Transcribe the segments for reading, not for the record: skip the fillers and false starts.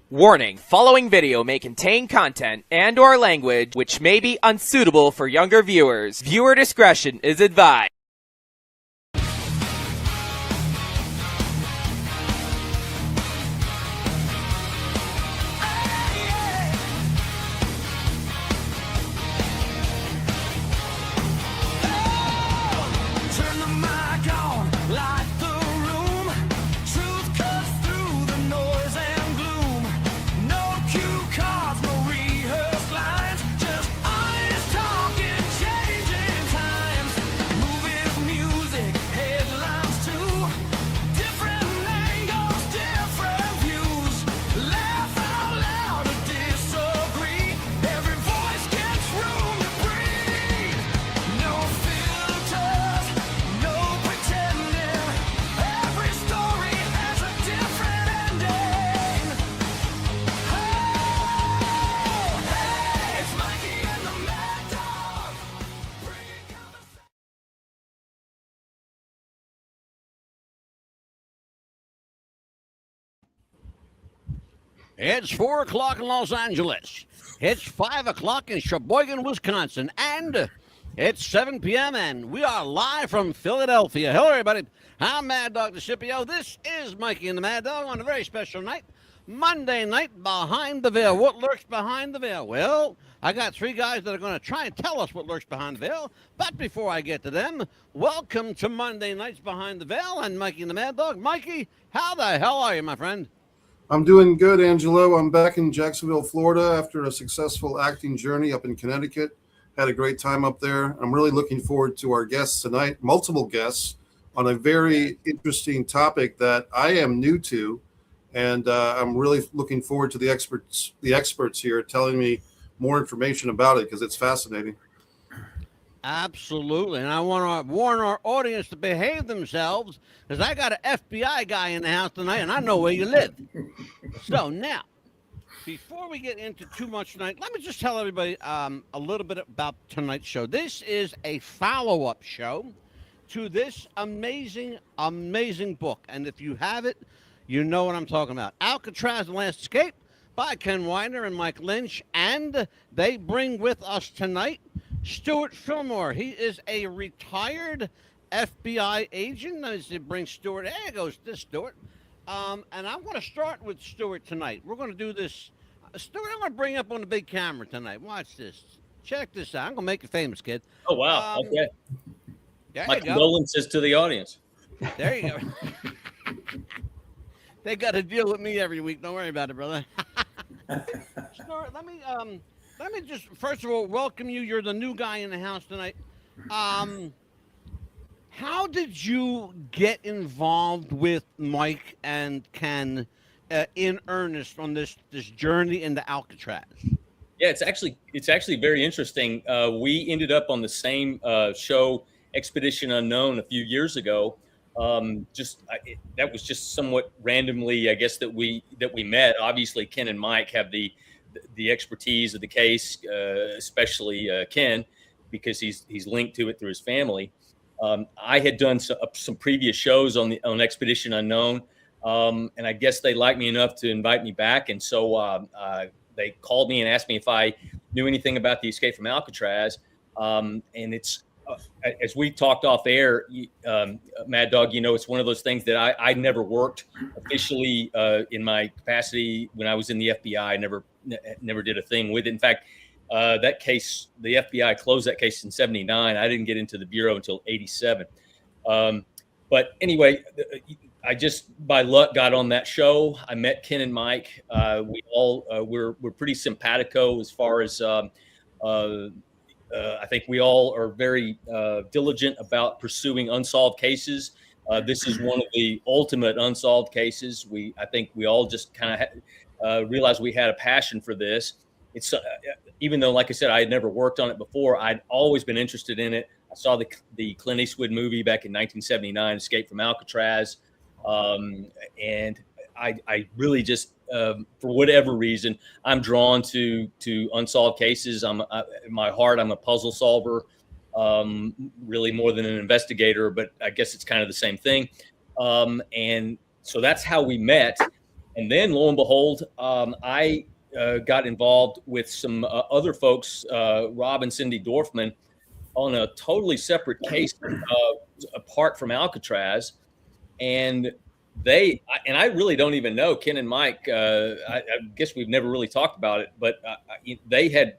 Warning, following video may contain content and/or language which may be unsuitable for younger viewers. Viewer discretion is advised. It's 4 o'clock in Los Angeles. It's 5 o'clock in Sheboygan, Wisconsin. And it's 7 p.m. and we are live from Philadelphia. Hello, everybody. I'm Mad Dog Scipio. This is Mikey and the Mad Dog on a very special night. Monday night, Behind the Veil. What lurks behind the veil? Well, I got three guys that are going to try and tell us what lurks behind the veil. But before I get to them, welcome to Monday Nights Behind the Veil and Mikey and the Mad Dog. Mikey, how the hell are you, my friend? I'm doing good, Angelo. I'm back in Jacksonville, Florida after a successful acting journey up in Connecticut. Had a great time up there. I'm really looking forward to our guests tonight, multiple guests, on a very interesting topic that I am new to. And I'm really looking forward to the experts here telling me more information about it because it's fascinating. Absolutely. And I want to warn our audience to behave themselves because I got an FBI guy in the house tonight and I know where you live. So now, before we get into too much tonight, let me just tell everybody a little bit about tonight's show. This is a follow-up show to this amazing, amazing book. And if you have it, you know what I'm talking about. Alcatraz Escape by Ken Widner and Mike Lynch. And they bring with us tonight Stuart Fillmore. He is a retired FBI agent. As they bring Stuart, there goes this Stuart. And I'm going to start with Stuart tonight. We're going to do this. Stuart, I'm going to bring you up on the big camera tonight. Watch this. Check this out. I'm going to make you famous, kid. Oh, wow. Okay. My condolences to the audience. There you go. They got to deal with me every week. Don't worry about it, brother. Stuart, let me just, first of all, welcome you. You're the new guy in the house tonight. How did you get involved with Mike and Ken in earnest on this journey into Alcatraz? Yeah, it's actually very interesting. We ended up on the same show, Expedition Unknown, a few years ago. That was just somewhat randomly, I guess, that we met. Obviously, Ken and Mike have the expertise of the case, especially Ken, because he's linked to it through his family. I had done some previous shows on Expedition Unknown, and I guess they liked me enough to invite me back. And so they called me and asked me if I knew anything about the escape from Alcatraz. And it's as we talked off air, Mad Dog, it's one of those things that I never worked officially in my capacity when I was in the FBI. I never did a thing with it. In fact, that case, the FBI closed that case in '79. I didn't get into the bureau until '87. But anyway, I just by luck got on that show. I met Ken and Mike. We all we're pretty simpatico as far as I think we all are very diligent about pursuing unsolved cases. This is one of the ultimate unsolved cases. I think we all just kind of realized we had a passion for this. It's even though, like I said, I had never worked on it before, I'd always been interested in it. I saw the Clint Eastwood movie back in 1979, Escape from Alcatraz, and I really just, for whatever reason, I'm drawn to unsolved cases. In my heart, I'm a puzzle solver, really more than an investigator, but I guess it's kind of the same thing. And so that's how we met. And then, lo and behold, I got involved with some other folks, Rob and Cindy Dorfman, on a totally separate case apart from Alcatraz. And I really don't even know, Ken and Mike, I guess we've never really talked about it, but they had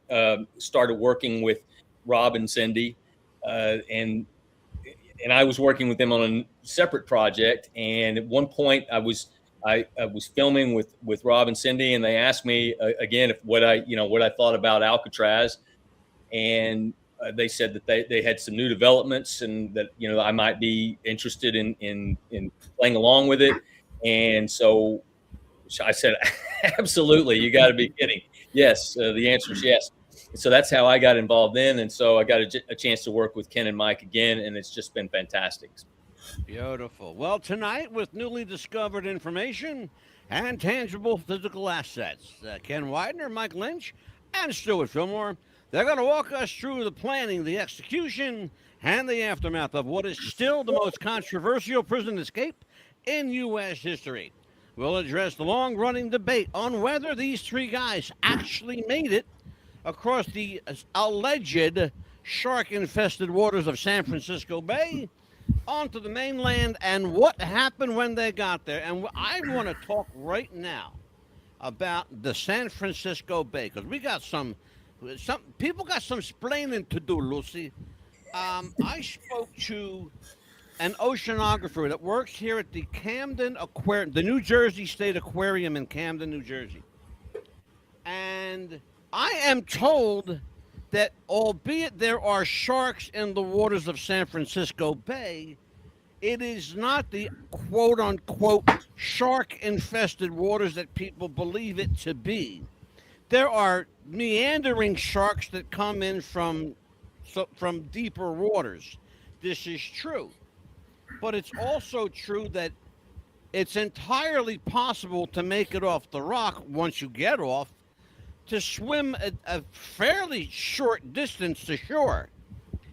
started working with Rob and Cindy, and I was working with them on a separate project. And at one point I was filming with Rob and Cindy, and they asked me again what I thought about Alcatraz, and they said that they had some new developments, and that I might be interested in playing along with it. And so I said, absolutely, you got to be kidding. Yes, the answer is yes. And so that's how I got involved then, and so I got a chance to work with Ken and Mike again, and it's just been fantastic. Beautiful. Well, tonight, with newly discovered information and tangible physical assets, Ken Widner, Mike Lynch, and Stuart Fillmore, they're going to walk us through the planning, the execution, and the aftermath of what is still the most controversial prison escape in U.S. history. We'll address the long-running debate on whether these three guys actually made it across the alleged shark-infested waters of San Francisco Bay onto the mainland, and what happened when they got there. And I want to talk right now about the San Francisco Bay, because we got some people got some splaining to do, Lucy. I spoke to an oceanographer that works here at the Camden Aquarium, the New Jersey State Aquarium in Camden, New Jersey. And I am told that albeit there are sharks in the waters of San Francisco Bay, it is not the quote-unquote shark-infested waters that people believe it to be. There are meandering sharks that come in from deeper waters. This is true. But it's also true that it's entirely possible to make it off the rock once you get off, to swim a fairly short distance to shore.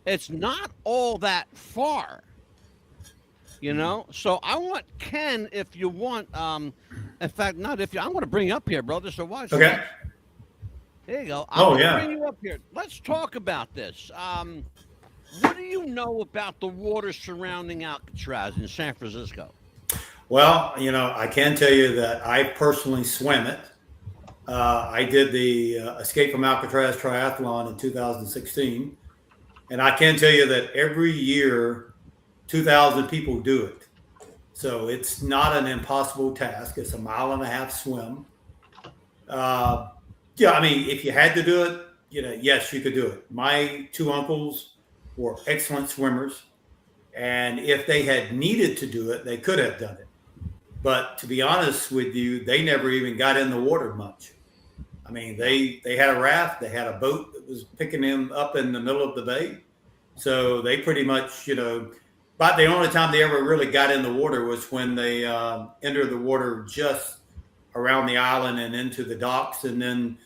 It's not all that far, So I want Ken, if you want, in fact, not if you, I'm going to bring you up here, brother. So watch. Okay. There you go. I'm going to bring you up here. Let's talk about this. What do you know about the waters surrounding Alcatraz in San Francisco? Well, I can tell you that I personally swam it. I did the Escape from Alcatraz triathlon in 2016. And I can tell you that every year, 2,000 people do it. So it's not an impossible task. It's a 1.5 mile swim. If you had to do it, yes, you could do it. My two uncles were excellent swimmers. And if they had needed to do it, they could have done it. But to be honest with you, they never even got in the water much. I mean, they had a raft, they had a boat that was picking them up in the middle of the bay. So they pretty much, but the only time they ever really got in the water was when they entered the water just around the island and into the docks, and then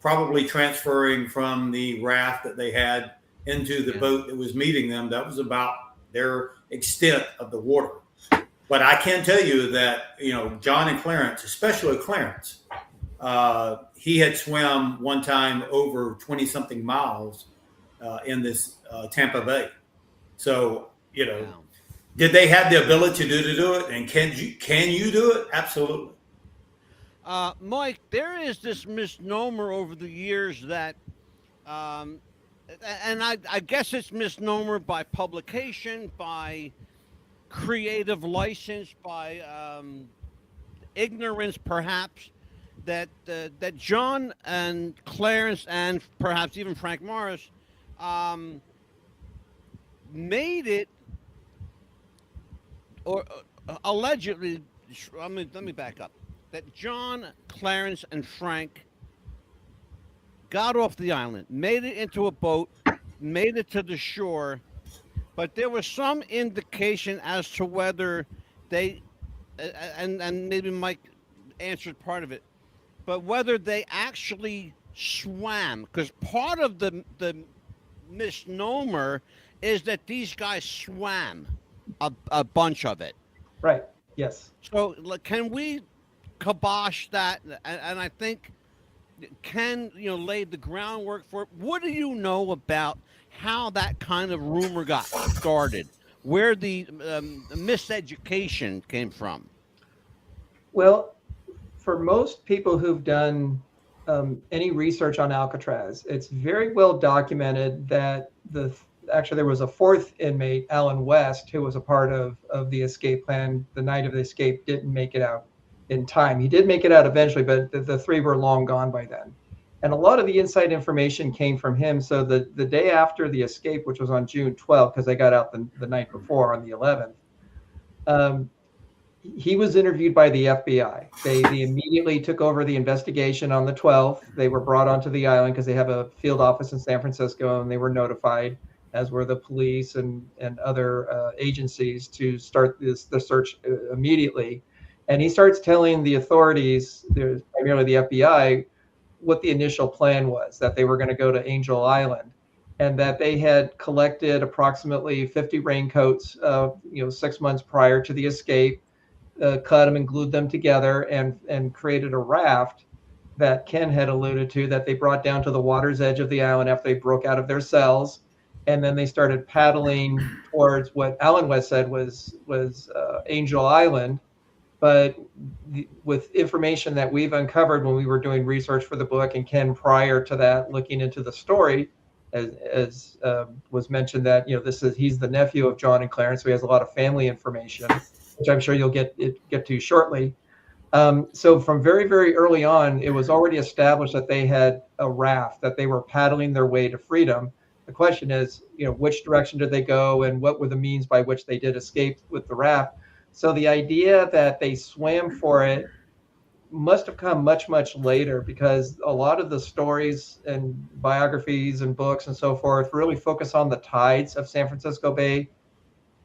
probably transferring from the raft that they had into the boat that was meeting them. That was about their extent of the water. But I can tell you that, John and Clarence, especially Clarence, he had swam one time over 20-something miles in this Tampa Bay. So, did they have the ability to do it? And can you do it? Absolutely. Mike, there is this misnomer over the years that, and I guess it's misnomer by publication, by creative license, by ignorance, perhaps, that John and Clarence and perhaps even Frank Morris made it, or allegedly. Let me back up. That John, Clarence, and Frank got off the island, made it into a boat, made it to the shore, but there was some indication as to whether they, and maybe Mike answered part of it, but whether they actually swam, because part of the misnomer is that these guys swam a bunch of it. Right. Yes. So can we kibosh that, and I think Ken, laid the groundwork for it. What do you know about how that kind of rumor got started? Where the miseducation came from? Well, for most people who've done any research on Alcatraz, it's very well documented that actually there was a fourth inmate, Alan West, who was a part of the escape plan. The night of the escape didn't make it out in time. He did make it out eventually, but the three were long gone by then. And a lot of the inside information came from him. So the day after the escape, which was on June 12th, because they got out the night before on the 11th, he was interviewed by the FBI. They immediately took over the investigation on the 12th. They were brought onto the island because they have a field office in San Francisco, and they were notified, as were the police and other agencies, to start the search immediately. And he starts telling the authorities, primarily the FBI, what the initial plan was, that they were going to go to Angel Island, and that they had collected approximately 50 raincoats, 6 months prior to the escape, cut them and glued them together, and created a raft that Ken had alluded to, that they brought down to the water's edge of the island after they broke out of their cells. And then they started paddling towards what Alan West said was Angel Island. But with information that we've uncovered when we were doing research for the book, and Ken prior to that looking into the story, as was mentioned, that he's the nephew of John and Clarence, so he has a lot of family information, which I'm sure you'll get to shortly. So from very, very early on, it was already established that they had a raft, that they were paddling their way to freedom. The question is, which direction did they go, and what were the means by which they did escape with the raft? So the idea that they swam for it must have come much, much later, because a lot of the stories and biographies and books and so forth really focus on the tides of San Francisco Bay,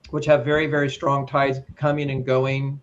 which have very, very strong tides coming and going,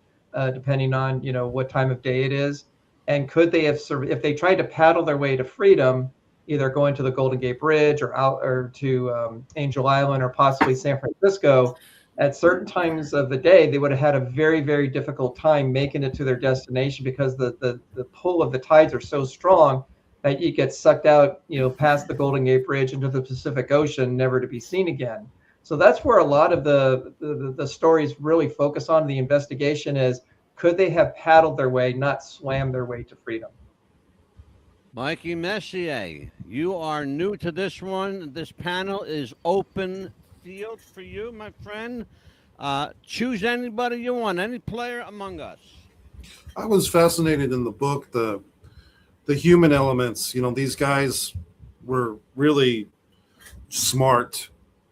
depending on, what time of day it is. And could they have, if they tried to paddle their way to freedom, either going to the Golden Gate Bridge or to Angel Island, or possibly San Francisco, at certain times of the day, they would have had a very, very difficult time making it to their destination, because the pull of the tides are so strong that you get sucked out, past the Golden Gate Bridge into the Pacific Ocean, never to be seen again. So that's where a lot of the stories really focus on. The investigation is, could they have paddled their way, not swam their way to freedom? Mikey Messier, you are new to this one. This panel is open field for you, my friend. Choose anybody you want, any player among us. I was fascinated in the book, the human elements. These guys were really smart,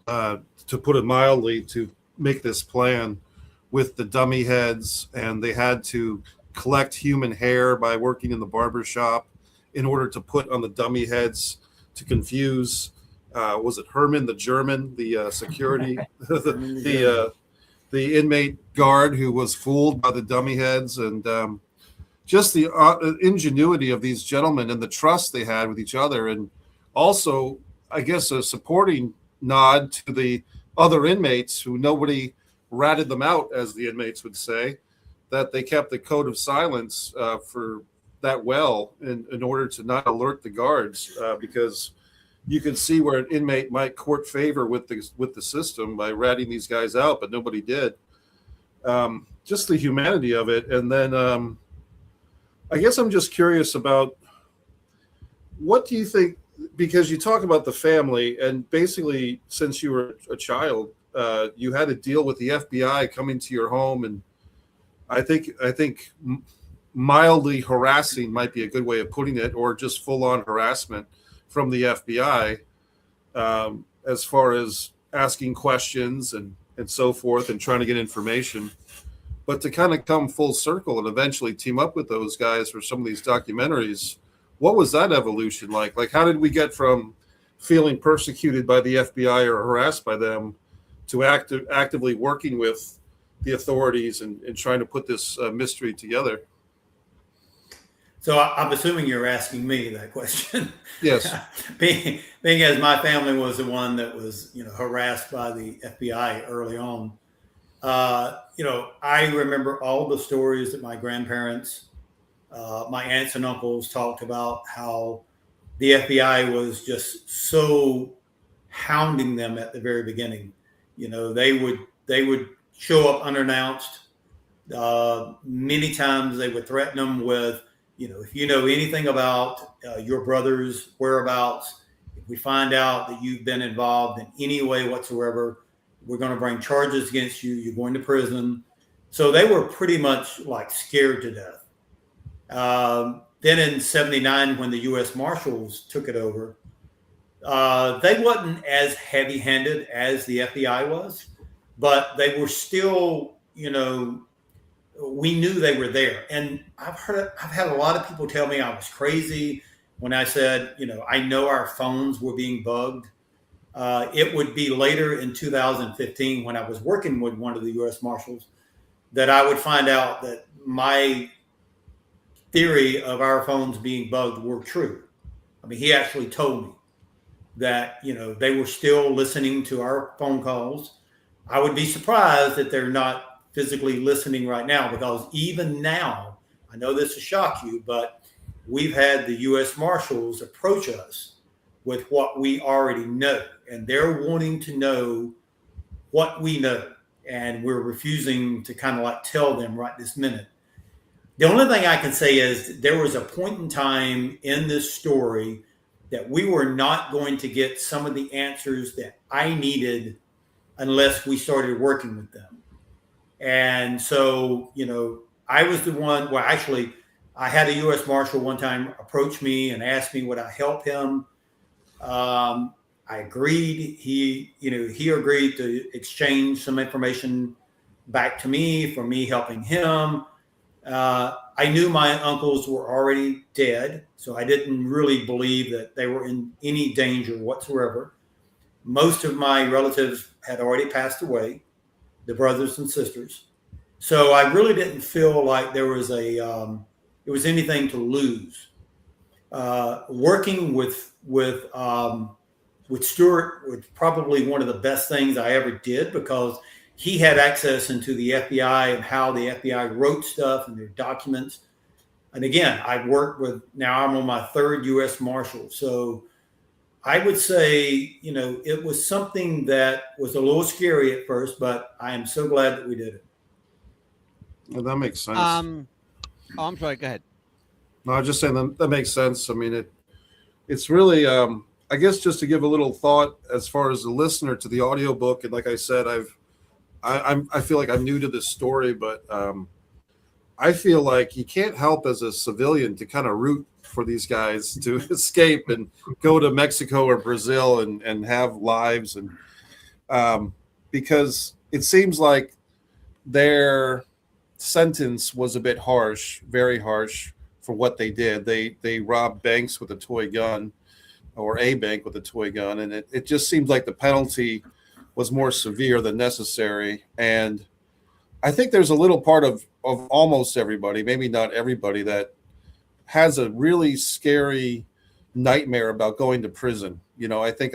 to put it mildly, to make this plan with the dummy heads, and they had to collect human hair by working in the barber shop in order to put on the dummy heads to confuse. Was it Herman the German, the security, the inmate guard who was fooled by the dummy heads, and just the ingenuity of these gentlemen and the trust they had with each other, and also, I guess, a supporting nod to the other inmates who nobody ratted them out, as the inmates would say, that they kept the code of silence for that well in order to not alert the guards, because you can see where an inmate might court favor with the system by ratting these guys out, but nobody did. Just the humanity of it. And then I guess I'm just curious about, what do you think, because you talk about the family, and basically since you were a child, you had to deal with the FBI coming to your home, and I think mildly harassing might be a good way of putting it, or just full-on harassment from the FBI, as far as asking questions and so forth, and trying to get information. But to kind of come full circle and eventually team up with those guys for some of these documentaries, what was that evolution like? Like, how did we get from feeling persecuted by the FBI or harassed by them to actively working with the authorities and trying to put this mystery together? So I'm assuming you're asking me that question. Yes. being as my family was the one that was, harassed by the FBI early on. I remember all the stories that my grandparents My aunts and uncles talked about how the FBI was just so hounding them at the very beginning. You know, they would show up unannounced. Many times they would threaten them with, you know, if you know anything about your brother's whereabouts, if we find out that you've been involved in any way whatsoever, we're going to bring charges against you. You're going to prison. So they were pretty much like scared to death. Then in '79, when the U.S. Marshals took it over, they wasn't as heavy-handed as the FBI was, but they were still, you know, we knew they were there. And I've had a lot of people tell me I was crazy when I said, you know, I know our phones were being bugged. It would be later in 2015 when I was working with one of the U.S. Marshals that I would find out that my theory of our phones being bugged were true. I mean, he actually told me that, you know, they were still listening to our phone calls. I would be surprised that they're not physically listening right now, because even now, I know this will shock you, but we've had the U.S. Marshals approach us with what we already know, and they're wanting to know what we know, and we're refusing to kind of like tell them right this minute. The only thing I can say is there was a point in time in this story that we were not going to get some of the answers that I needed unless we started working with them. And so, you know, I was the one, well, actually, I had a U.S. Marshal one time approach me and ask me would I help him. I agreed. He agreed to exchange some information back to me for me helping him. I knew my uncles were already dead, so I didn't really believe that they were in any danger whatsoever. Most of my relatives had already passed away, the brothers and sisters. So I really didn't feel like there was anything to lose. Working with Stuart was probably one of the best things I ever did, because he had access into the FBI and how the FBI wrote stuff and their documents. And again, I've worked with, now I'm on my third U.S. Marshal. So I would say, you know, it was something that was a little scary at first, but I am so glad that we did it. Well, that makes sense. I'm sorry. Go ahead. No, I was just saying that makes sense. I mean, it's really, I guess, just to give a little thought as far as the listener to the audiobook. And like I said, I feel like I'm new to this story, but I feel like you can't help as a civilian to kind of root for these guys to escape and go to Mexico or Brazil and have lives. And because it seems like their sentence was a bit harsh, very harsh for what they did. They robbed banks with a toy gun, or a bank with a toy gun. And it just seems like the penalty was more severe than necessary. And I think there's a little part of almost everybody, maybe not everybody, that has a really scary nightmare about going to prison. You know, I think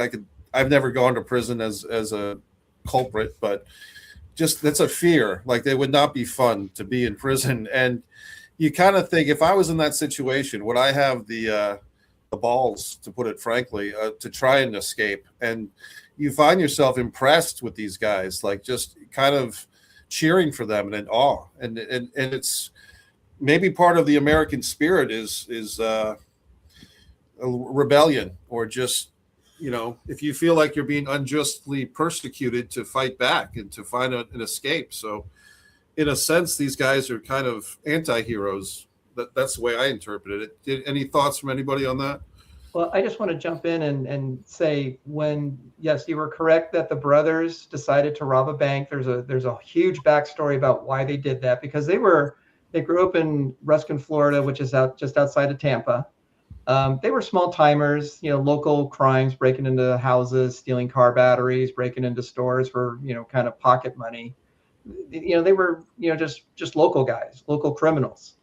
I've never gone to prison as a culprit, but just that's a fear. Like, it would not be fun to be in prison. And you kind of think, if I was in that situation, would I have the balls, to put it frankly, to try and escape? And you find yourself impressed with these guys, like just kind of cheering for them and in awe. And it's maybe part of the American spirit is a rebellion, or just, you know, if you feel like you're being unjustly persecuted, to fight back and to find an escape. So in a sense, these guys are kind of anti-heroes. That's the way I interpreted it. Any thoughts from anybody on that? Well, I just want to jump in and say, yes, you were correct that the brothers decided to rob a bank. There's a huge backstory about why they did that, because they grew up in Ruskin, Florida, which is just outside of Tampa. They were small timers, you know, local crimes, breaking into houses, stealing car batteries, breaking into stores for, you know, kind of pocket money. You know, they were, you know, just local guys, local criminals.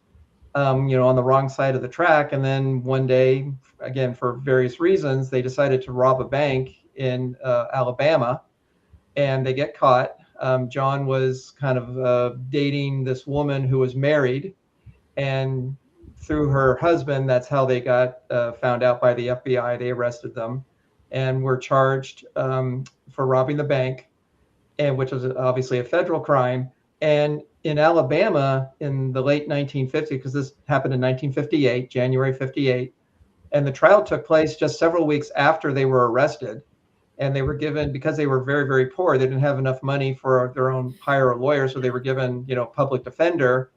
You know, on the wrong side of the track. And then one day, again, for various reasons, they decided to rob a bank in Alabama, and they get caught. John was kind of dating this woman who was married, and through her husband, that's how they got found out by the FBI. They arrested them and were charged for robbing the bank, and which was obviously a federal crime. And in Alabama in the late 1950s, because this happened in 1958, January 58, and the trial took place just several weeks after they were arrested. And they were given, because they were very, very poor, they didn't have enough money for their own hire a lawyer. So they were given, public defender,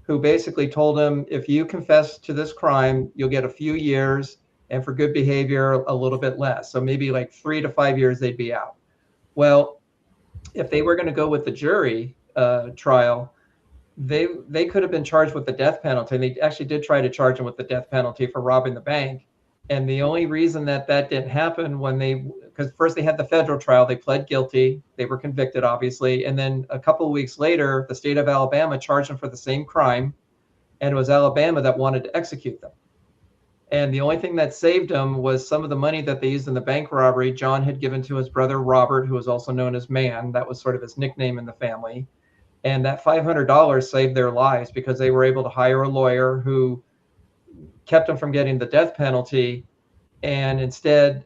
who basically told them, if you confess to this crime, you'll get a few years, and for good behavior, a little bit less. So maybe like 3 to 5 years, they'd be out. Well, if they were going to go with the jury trial, they could have been charged with the death penalty. And they actually did try to charge them with the death penalty for robbing the bank. And the only reason that didn't happen because first they had the federal trial, they pled guilty, they were convicted, obviously. And then a couple of weeks later, the state of Alabama charged them for the same crime. And it was Alabama that wanted to execute them. And the only thing that saved them was some of the money that they used in the bank robbery. John had given to his brother, Robert, who was also known as Man. That was sort of his nickname in the family. And that $500 saved their lives because they were able to hire a lawyer who kept them from getting the death penalty. And instead,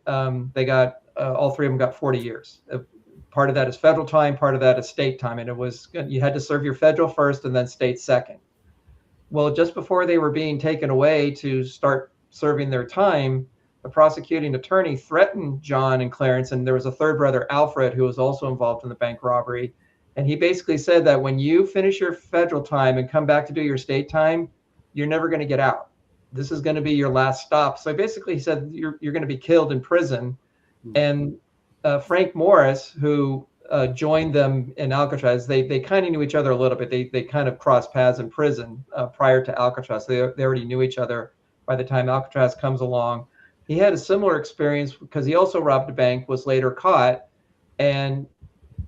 they got, all three of them got 40 years. Part of that is federal time, part of that is state time. And you had to serve your federal first and then state second. Well, just before they were being taken away to start serving their time, the prosecuting attorney threatened John and Clarence, and there was a third brother, Alfred, who was also involved in the bank robbery. And he basically said that when you finish your federal time and come back to do your state time, you're never going to get out. This is going to be your last stop. So basically he said, you're going to be killed in prison. And Frank Morris, who joined them in Alcatraz, they kind of knew each other a little bit. They kind of crossed paths in prison prior to Alcatraz. They already knew each other by the time Alcatraz comes along. He had a similar experience because he also robbed a bank, was later caught, and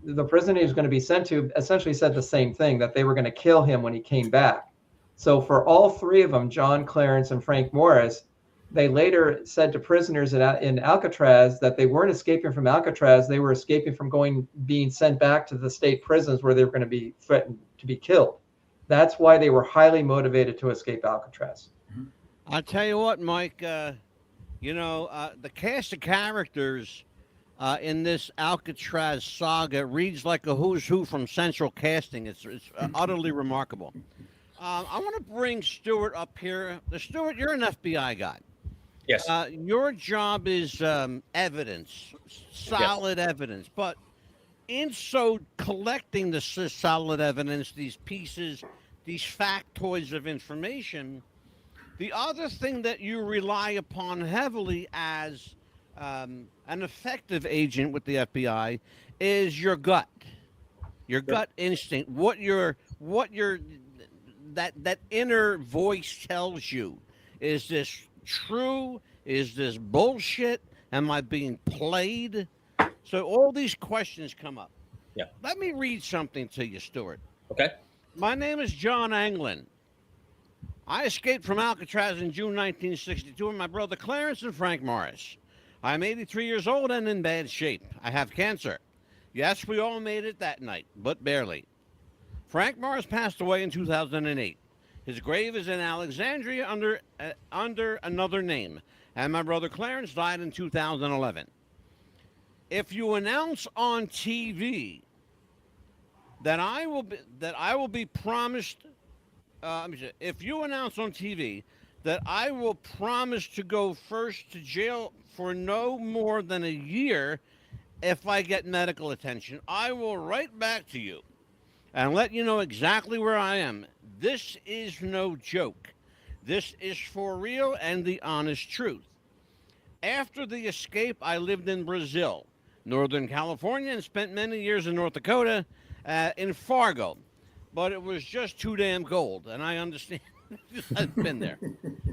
the prison he was going to be sent to essentially said the same thing, that they were going to kill him when he came back. So for all three of them, John, Clarence, and Frank Morris, they later said to prisoners in Alcatraz that they weren't escaping from Alcatraz, they were escaping from being sent back to the state prisons where they were going to be threatened to be killed. That's why they were highly motivated to escape Alcatraz. I'll tell you what, Mike, the cast of characters in this Alcatraz saga reads like a who's who from Central Casting. It's utterly remarkable. I want to bring Stuart up here. Stuart, you're an FBI guy. Yes. Your job is evidence, solid evidence. But in so collecting the solid evidence, these pieces, these factoids of information, the other thing that you rely upon heavily as an effective agent with the FBI is your gut instinct, that inner voice tells you. Is this true? Is this bullshit? Am I being played? So all these questions come up. Yeah. Let me read something to you, Stuart. Okay. My name is John Anglin. I escaped from Alcatraz in June 1962 with my brother Clarence and Frank Morris. I'm 83 years old and in bad shape. I have cancer. Yes, we all made it that night, but barely. Frank Morris passed away in 2008. His grave is in Alexandria under another name, and my brother Clarence died in 2011. If you announce on TV that I will be promised, if you announce on TV that I will promise to go first to jail for no more than a year if I get medical attention, I will write back to you and let you know exactly where I am. This is no joke. This is for real and the honest truth. After the escape, I lived in Brazil, Northern California, and spent many years in North Dakota, in Fargo. But it was just too damn cold, and I understand. I've been there.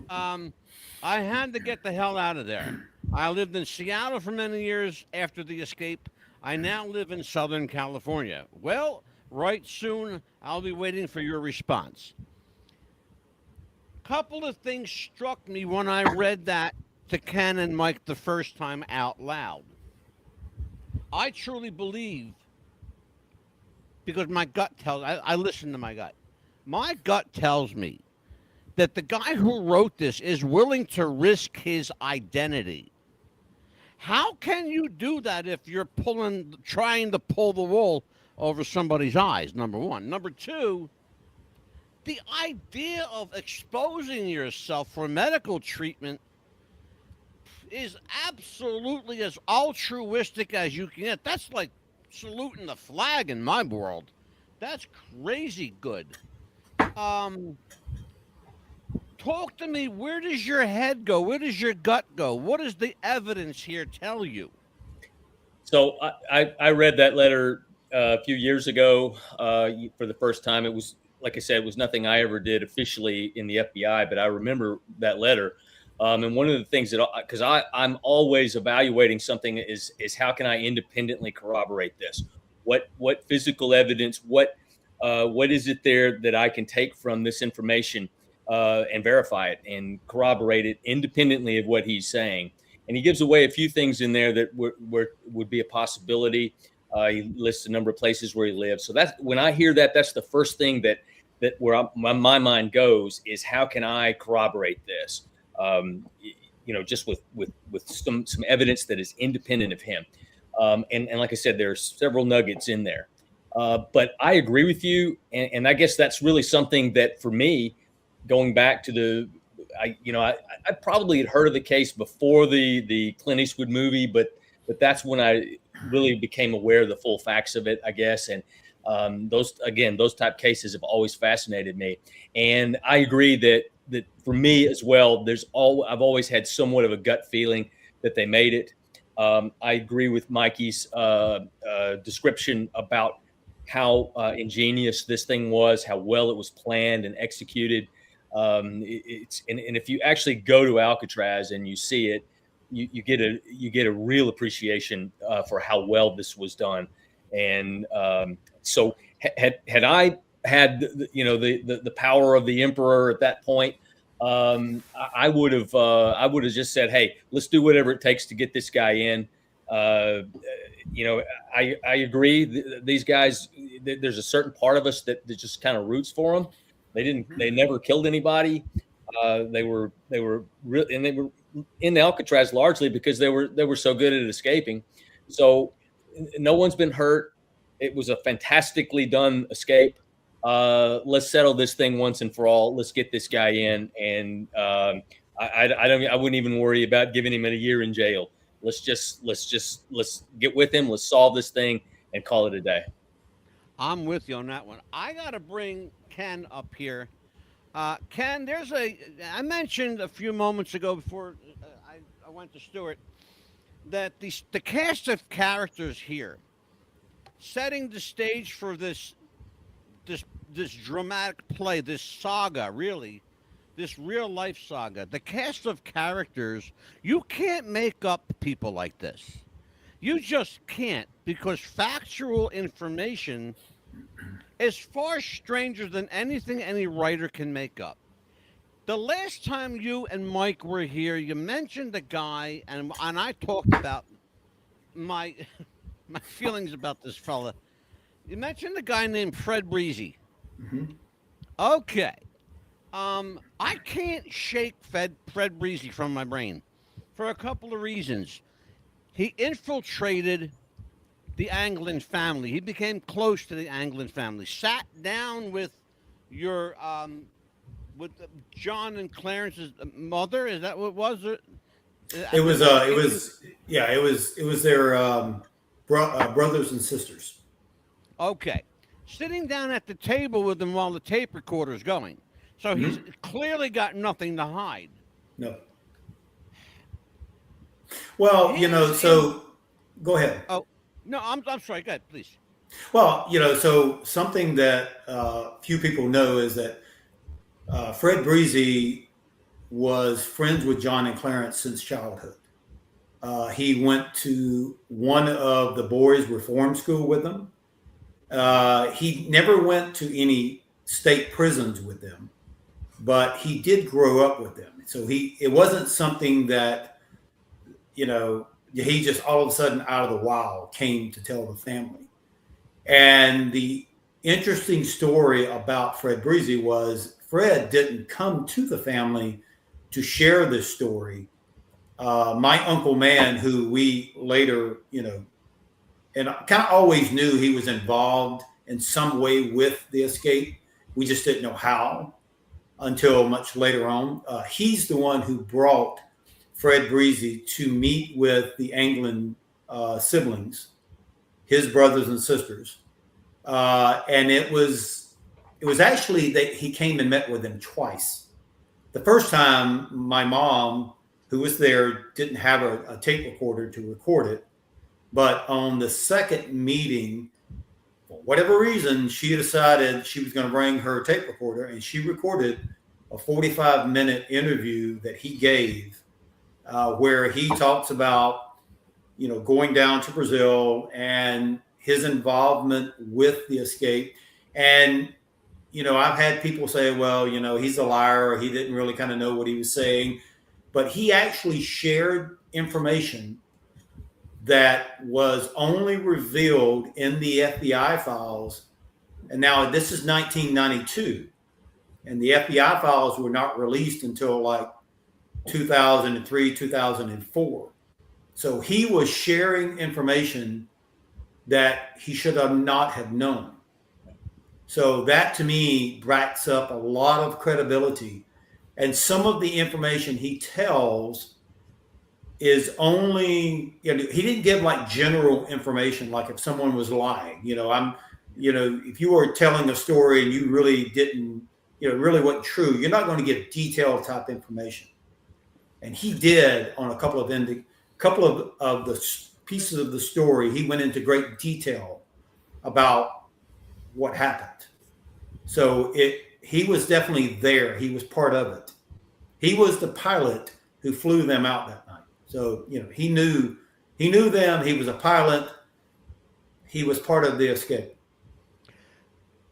I had to get the hell out of there. I lived in Seattle for many years after the escape. I now live in Southern California. Well, right soon, I'll be waiting for your response. Couple of things struck me when I read that to Ken and Mike the first time out loud. I truly believe, because my gut tells, I listen to my gut. My gut tells me that the guy who wrote this is willing to risk his identity. How can you do that if you're trying to pull the wool over somebody's eyes, number one? Number two, the idea of exposing yourself for medical treatment is absolutely as altruistic as you can get. That's like saluting the flag in my world. That's crazy good. Talk to me. Where does your head go? Where does your gut go? What does the evidence here tell you? So I read that letter a few years ago for the first time. It was, like I said, it was nothing I ever did officially in the FBI, but I remember that letter. And one of the things that, because I'm always evaluating something is how can I independently corroborate this? What physical evidence, what is it there that I can take from this information and verify it and corroborate it independently of what he's saying? And he gives away a few things in there that would be a possibility. He lists a number of places where he lives. So that's, when I hear that, that's the first thing that where my mind goes is, how can I corroborate this? Just with some evidence that is independent of him. And like I said, there's several nuggets in there. But I agree with you. And I guess that's really something that, for me, going back to I probably had heard of the case before the Clint Eastwood movie, but that's when I really became aware of the full facts of it, I guess. And those type cases have always fascinated me. And I agree that for me as well, I've always had somewhat of a gut feeling that they made it. I agree with Mikey's description about how ingenious this thing was, how well it was planned and executed. And if you actually go to Alcatraz and you see it, you get a real appreciation for how well this was done. And so had I had the power of the emperor at that point, I would have just said, hey, let's do whatever it takes to get this guy in. I agree. These guys, there's a certain part of us that just kind of roots for them. They never killed anybody. They were really, and they were in the Alcatraz largely because they were so good at escaping. So no one's been hurt. It was a fantastically done escape. Let's settle this thing once and for all. Let's get this guy in. And I wouldn't even worry about giving him a year in jail. Let's get with him. Let's solve this thing and call it a day. I'm with you on that one. I got to bring Ken up here. Ken, I mentioned a few moments ago before I went to Stuart that the cast of characters here, setting the stage for this dramatic play, this saga, really, this real life saga, the cast of characters, you can't make up people like this. You just can't, because factual information is far stranger than anything any writer can make up. The last time you and Mike were here, you mentioned a guy, and I talked about my feelings about this fella. You mentioned a guy named Fred Breezy. Mm-hmm. Okay. I can't shake Fred Breezy from my brain for a couple of reasons. He infiltrated the Anglin family. He became close to the Anglin family. Sat down with your with John and Clarence's mother. Is that what it was? It was their brothers and sisters. Okay. Sitting down at the table with them while the tape recorder's going. So he's clearly got nothing to hide. No. Well, go ahead. Oh, no, I'm sorry. Go ahead, please. Well, so something that few people know is that Fred Breezy was friends with John and Clarence since childhood. He went to one of the boys' reform school with them. He never went to any state prisons with them, but he did grow up with them. So it wasn't something that, he just all of a sudden out of the wild came to tell the family. And the interesting story about Fred Breezy was Fred didn't come to the family to share this story. My Uncle Man, who we later, and I kind of always knew he was involved in some way with the escape. We just didn't know how until much later on. He's the one who brought Fred Breezy to meet with the Anglin siblings, his brothers and sisters. And it was actually that he came and met with them twice. The first time, my mom, who was there, didn't have a tape recorder to record it. But on the second meeting, for whatever reason, she decided she was going to bring her tape recorder, and she recorded a 45-minute interview that he gave where he talks about, going down to Brazil and his involvement with the escape. And, I've had people say, well, he's a liar. He didn't really kind of know what he was saying. But he actually shared information that was only revealed in the FBI files. And now this is 1992. And the FBI files were not released until like 2003, 2004. So he was sharing information that he should have not have known. So that to me backs up a lot of credibility. And some of the information he tells is only, he didn't give like general information, like if someone was lying, if you were telling a story and you really didn't, really wasn't true, you're not going to give detailed type information. And he did on a couple of the pieces of the story. He went into great detail about what happened. So he was definitely there. He was part of it. He was the pilot who flew them out that night. So, he knew them. He was a pilot. He was part of the escape.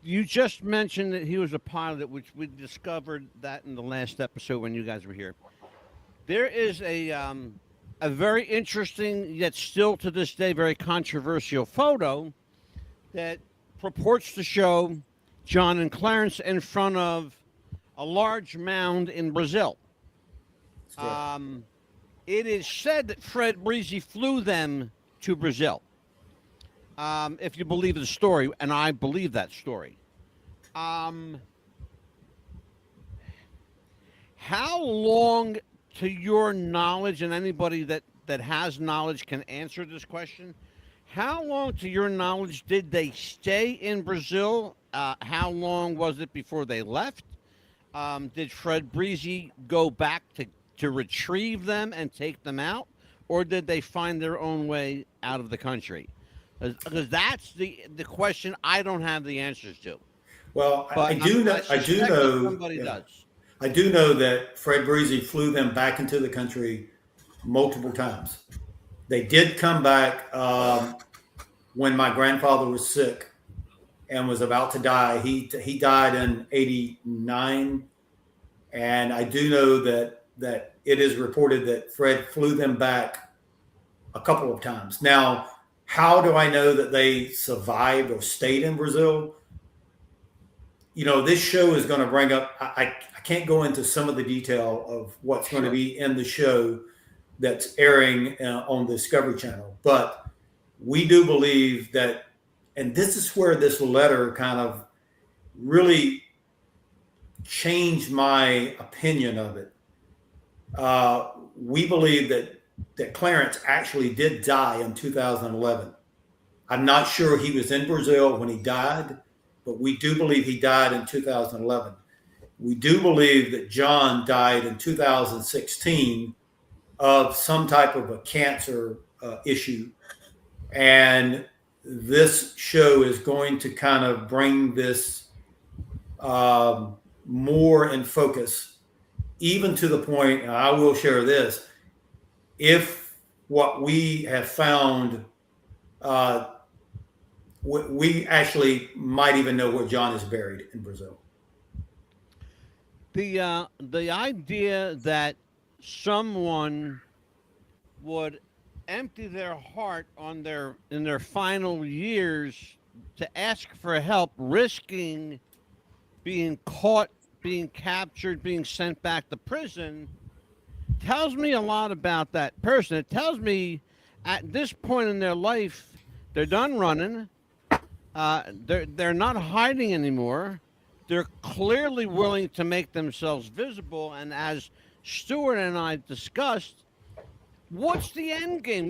You just mentioned that he was a pilot, which we discovered that in the last episode when you guys were here. There is a very interesting, yet still to this day, very controversial photo that purports to show John and Clarence in front of a large mound in Brazil. It is said that Fred Breezy flew them to Brazil. If you believe the story, and I believe that story. How long, to your knowledge, and anybody that has knowledge can answer this question, how long, to your knowledge, did they stay in Brazil? How long was it before they left? Did Fred Breezy go back to retrieve them and take them out, or did they find their own way out of the country? Because that's the question I don't have the answers to. Well, I do know somebody does. I do know that Fred Breezy flew them back into the country multiple times. They did come back when my grandfather was sick and was about to die. He died in 89, and I do know that it is reported that Fred flew them back a couple of times. Now, how do I know that they survived or stayed in Brazil? This show is going to bring up, I can't go into some of the detail of what's going to be in the show that's airing on the Discovery Channel. But we do believe that, and this is where this letter kind of really changed my opinion of it. We believe that Clarence actually did die in 2011. I'm not sure he was in Brazil when he died, but we do believe he died in 2011. We do believe that John died in 2016 of some type of a cancer issue. And this show is going to kind of bring this more in focus, even to the point, and I will share this, if what we have found, we actually might even know where John is buried in Brazil. The idea that someone would empty their heart in their final years to ask for help, risking being caught being captured, being sent back to prison, tells me a lot about that person. It tells me at this point in their life, they're done running. They're not hiding anymore. They're clearly willing to make themselves visible. And as Stuart and I discussed, what's the end game?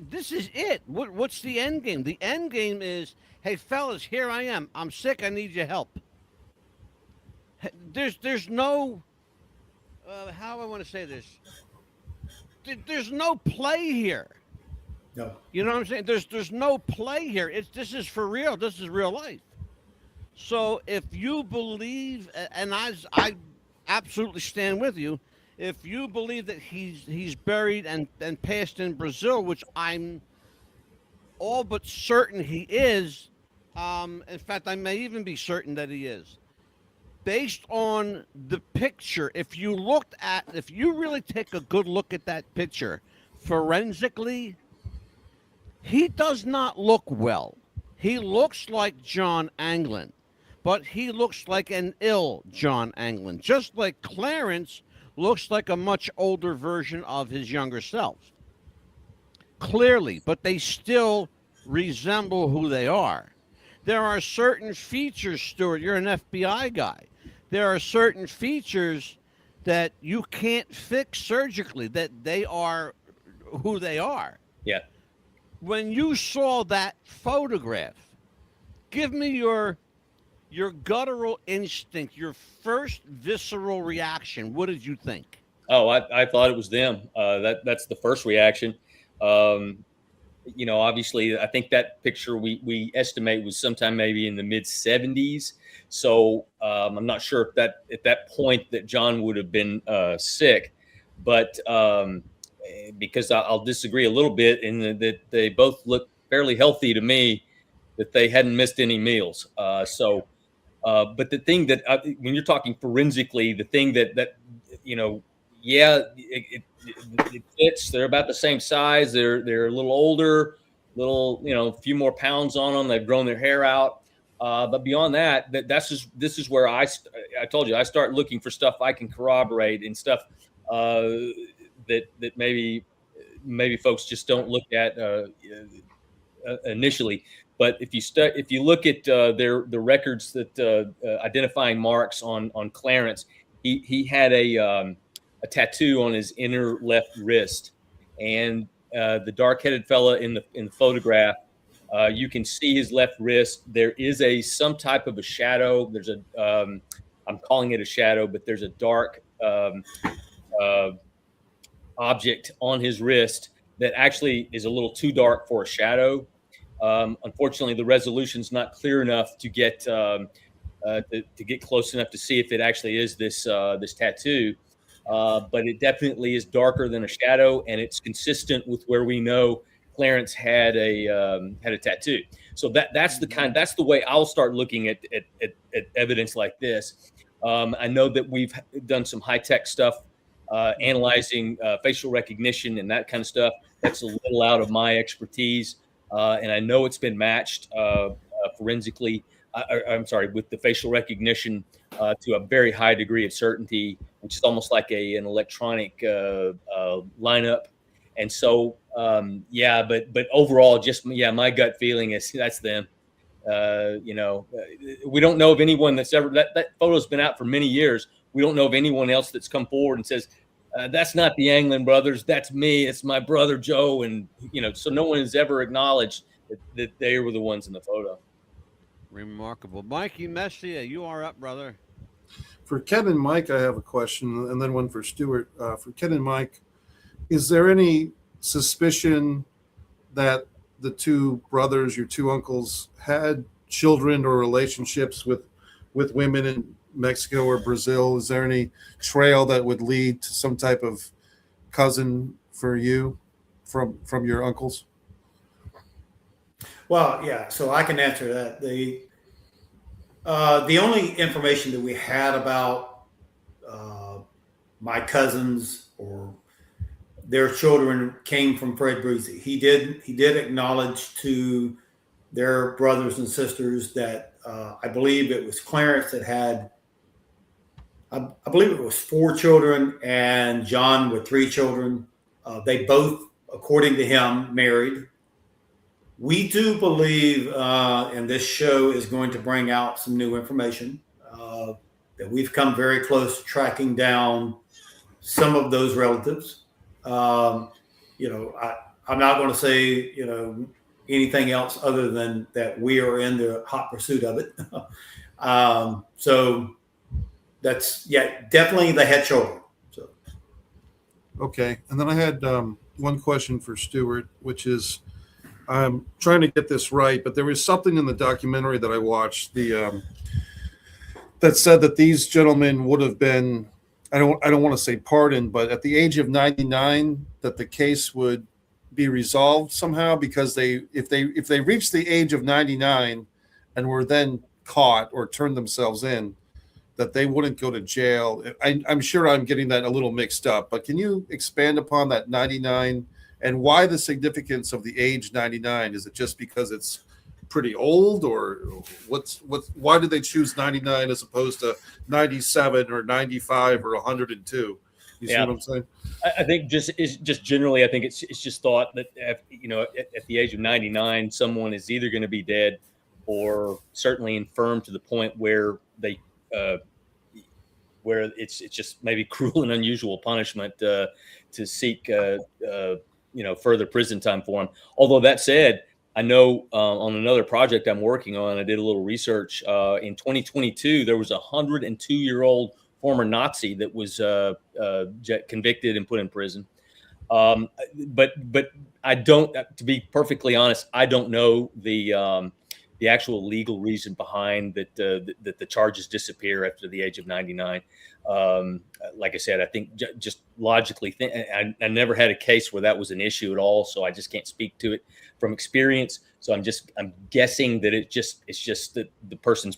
This is it. What's the end game? The end game is, hey, fellas, here I am. I'm sick. I need your help. There's no, how do I want to say this? There's no play here. No. You know what I'm saying? There's no play here. This is for real. This is real life. So if you believe, and I absolutely stand with you, if you believe that he's buried and passed in Brazil, which I'm all but certain he is, in fact, I may even be certain that he is, based on the picture, if you really take a good look at that picture, forensically, he does not look well. He looks like John Anglin, but he looks like an ill John Anglin, just like Clarence looks like a much older version of his younger self. Clearly, but they still resemble who they are. There are certain features, Stuart, you're an FBI guy. There are certain features that you can't fix surgically, that they are who they are. Yeah. When you saw that photograph, give me your guttural instinct, your first visceral reaction. What did you think? Oh, I thought it was them. That's the first reaction. Obviously, I think that picture we estimate was sometime maybe in the mid 70s. So I'm not sure if that at that point that John would have been sick, but because I'll disagree a little bit in that they both look fairly healthy to me, that they hadn't missed any meals. But the thing that when you're talking forensically, the thing that it fits. They're about the same size. They're a little older, a few more pounds on them. They've grown their hair out. But beyond that, this is where I told you I start looking for stuff I can corroborate and stuff that maybe folks just don't look at initially. But if you look at the records that identifying marks on Clarence, he had a tattoo on his inner left wrist, and the dark-headed fella in the photograph, you can see his left wrist. There is some type of a shadow. There's I'm calling it a shadow, but there's a dark object on his wrist that actually is a little too dark for a shadow. Unfortunately, the resolution's not clear enough to get to get close enough to see if it actually is this tattoo. But it definitely is darker than a shadow, and it's consistent with where we know Clarence had a tattoo. So that's the way I'll start looking at evidence like this. I know that we've done some high tech stuff, analyzing facial recognition and that kind of stuff. That's a little out of my expertise, and I know it's been matched forensically. With the facial recognition to a very high degree of certainty, which is almost like an electronic lineup. And so, but overall, my gut feeling is that's them. We don't know of anyone that's ever, that photo's been out for many years. We don't know of anyone else that's come forward and says, that's not the Anglin brothers. That's me. It's my brother, Joe. And, so no one has ever acknowledged that they were the ones in the photo. Remarkable. Mikey Messier, you are up, brother. For Ken and Mike, I have a question, and then one for Stuart. For Ken and Mike, is there any suspicion that the two brothers, your two uncles, had children or relationships with women in Mexico or Brazil? Is there any trail that would lead to some type of cousin for you from your uncles? Well, yeah, so I can answer that. The only information that we had about my cousins or their children came from Fred Breezy. He did acknowledge to their brothers and sisters that I believe it was Clarence that had, I believe it was 4 children, and John with 3 children. They both, according to him, married. We do believe, and this show is going to bring out some new information, that we've come very close to tracking down some of those relatives. I'm not going to say, anything else other than that we are in the hot pursuit of it. So that's, definitely they had children. So. Okay. And then I had one question for Stuart, which is, I'm trying to get this right, but there was something in the documentary that I watched that said that these gentlemen would have been, I don't want to say pardoned, but at the age of 99, that the case would be resolved somehow, because if they reached the age of 99 and were then caught or turned themselves in, that they wouldn't go to jail. I'm sure I'm getting that a little mixed up, but can you expand upon that 99 and why the significance of the age 99? Is it just because it's pretty old, or why did they choose 99 as opposed to 97 or 95 or 102? You see what I'm saying? I think just generally, I think it's just thought that, at the age of 99, someone is either going to be dead or certainly infirm to the point where they, where it's just maybe cruel and unusual punishment to seek, further prison time for them. Although that said, I know on another project I'm working on, I did a little research. In 2022, there was a 102-year-old former Nazi that was convicted and put in prison. But I don't, to be perfectly honest, I don't know the actual legal reason behind that the charges disappear after the age of 99. Like I said, I think just logically, I never had a case where that was an issue at all, so I just can't speak to it from experience. So I'm guessing that it's just that the person's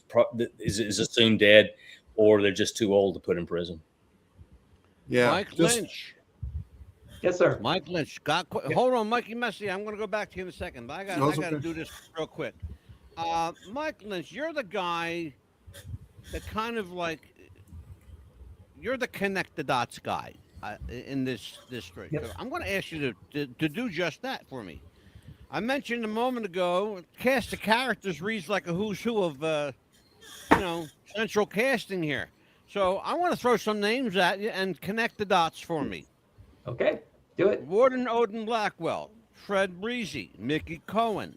is assumed dead, or they're just too old to put in prison. Yeah. Mike Lynch. Yes, sir. Mike Lynch. Hold on, Mikey Messi. I'm going to go back to you in a second, but I got to do this real quick. Mike Lynch, you're the guy that kind of like, you're the connect the dots guy in this district. Yep. So I'm going to ask you to do just that for me. I mentioned a moment ago, cast of characters reads like a who's who of, central casting here. So I want to throw some names at you and connect the dots for me. Okay, do it. Warden Odin Blackwell, Fred Breezy, Mickey Cohen,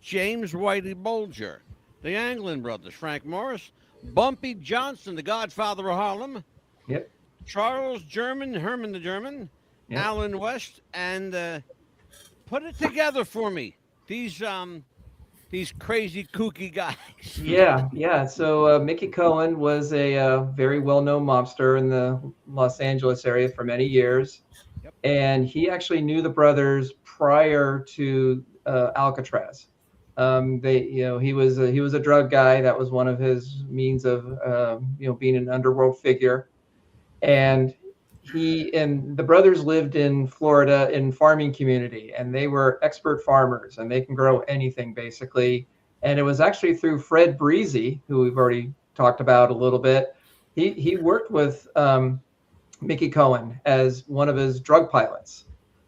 James Whitey Bulger, the Anglin brothers, Frank Morris, Bumpy Johnson, the Godfather of Harlem. Yep. Charles German, Herman the German, yep. Alan West, and put it together for me. These crazy kooky guys. Yeah. So Mickey Cohen was a very well-known mobster in the Los Angeles area for many years, yep. And he actually knew the brothers prior to Alcatraz. He was a drug guy. That was one of his means of being an underworld figure. And he and the brothers lived in Florida in farming community, and they were expert farmers, and they can grow anything basically. And it was actually through Fred Breezy, who we've already talked about a little bit. He worked with Mickey Cohen as one of his drug pilots.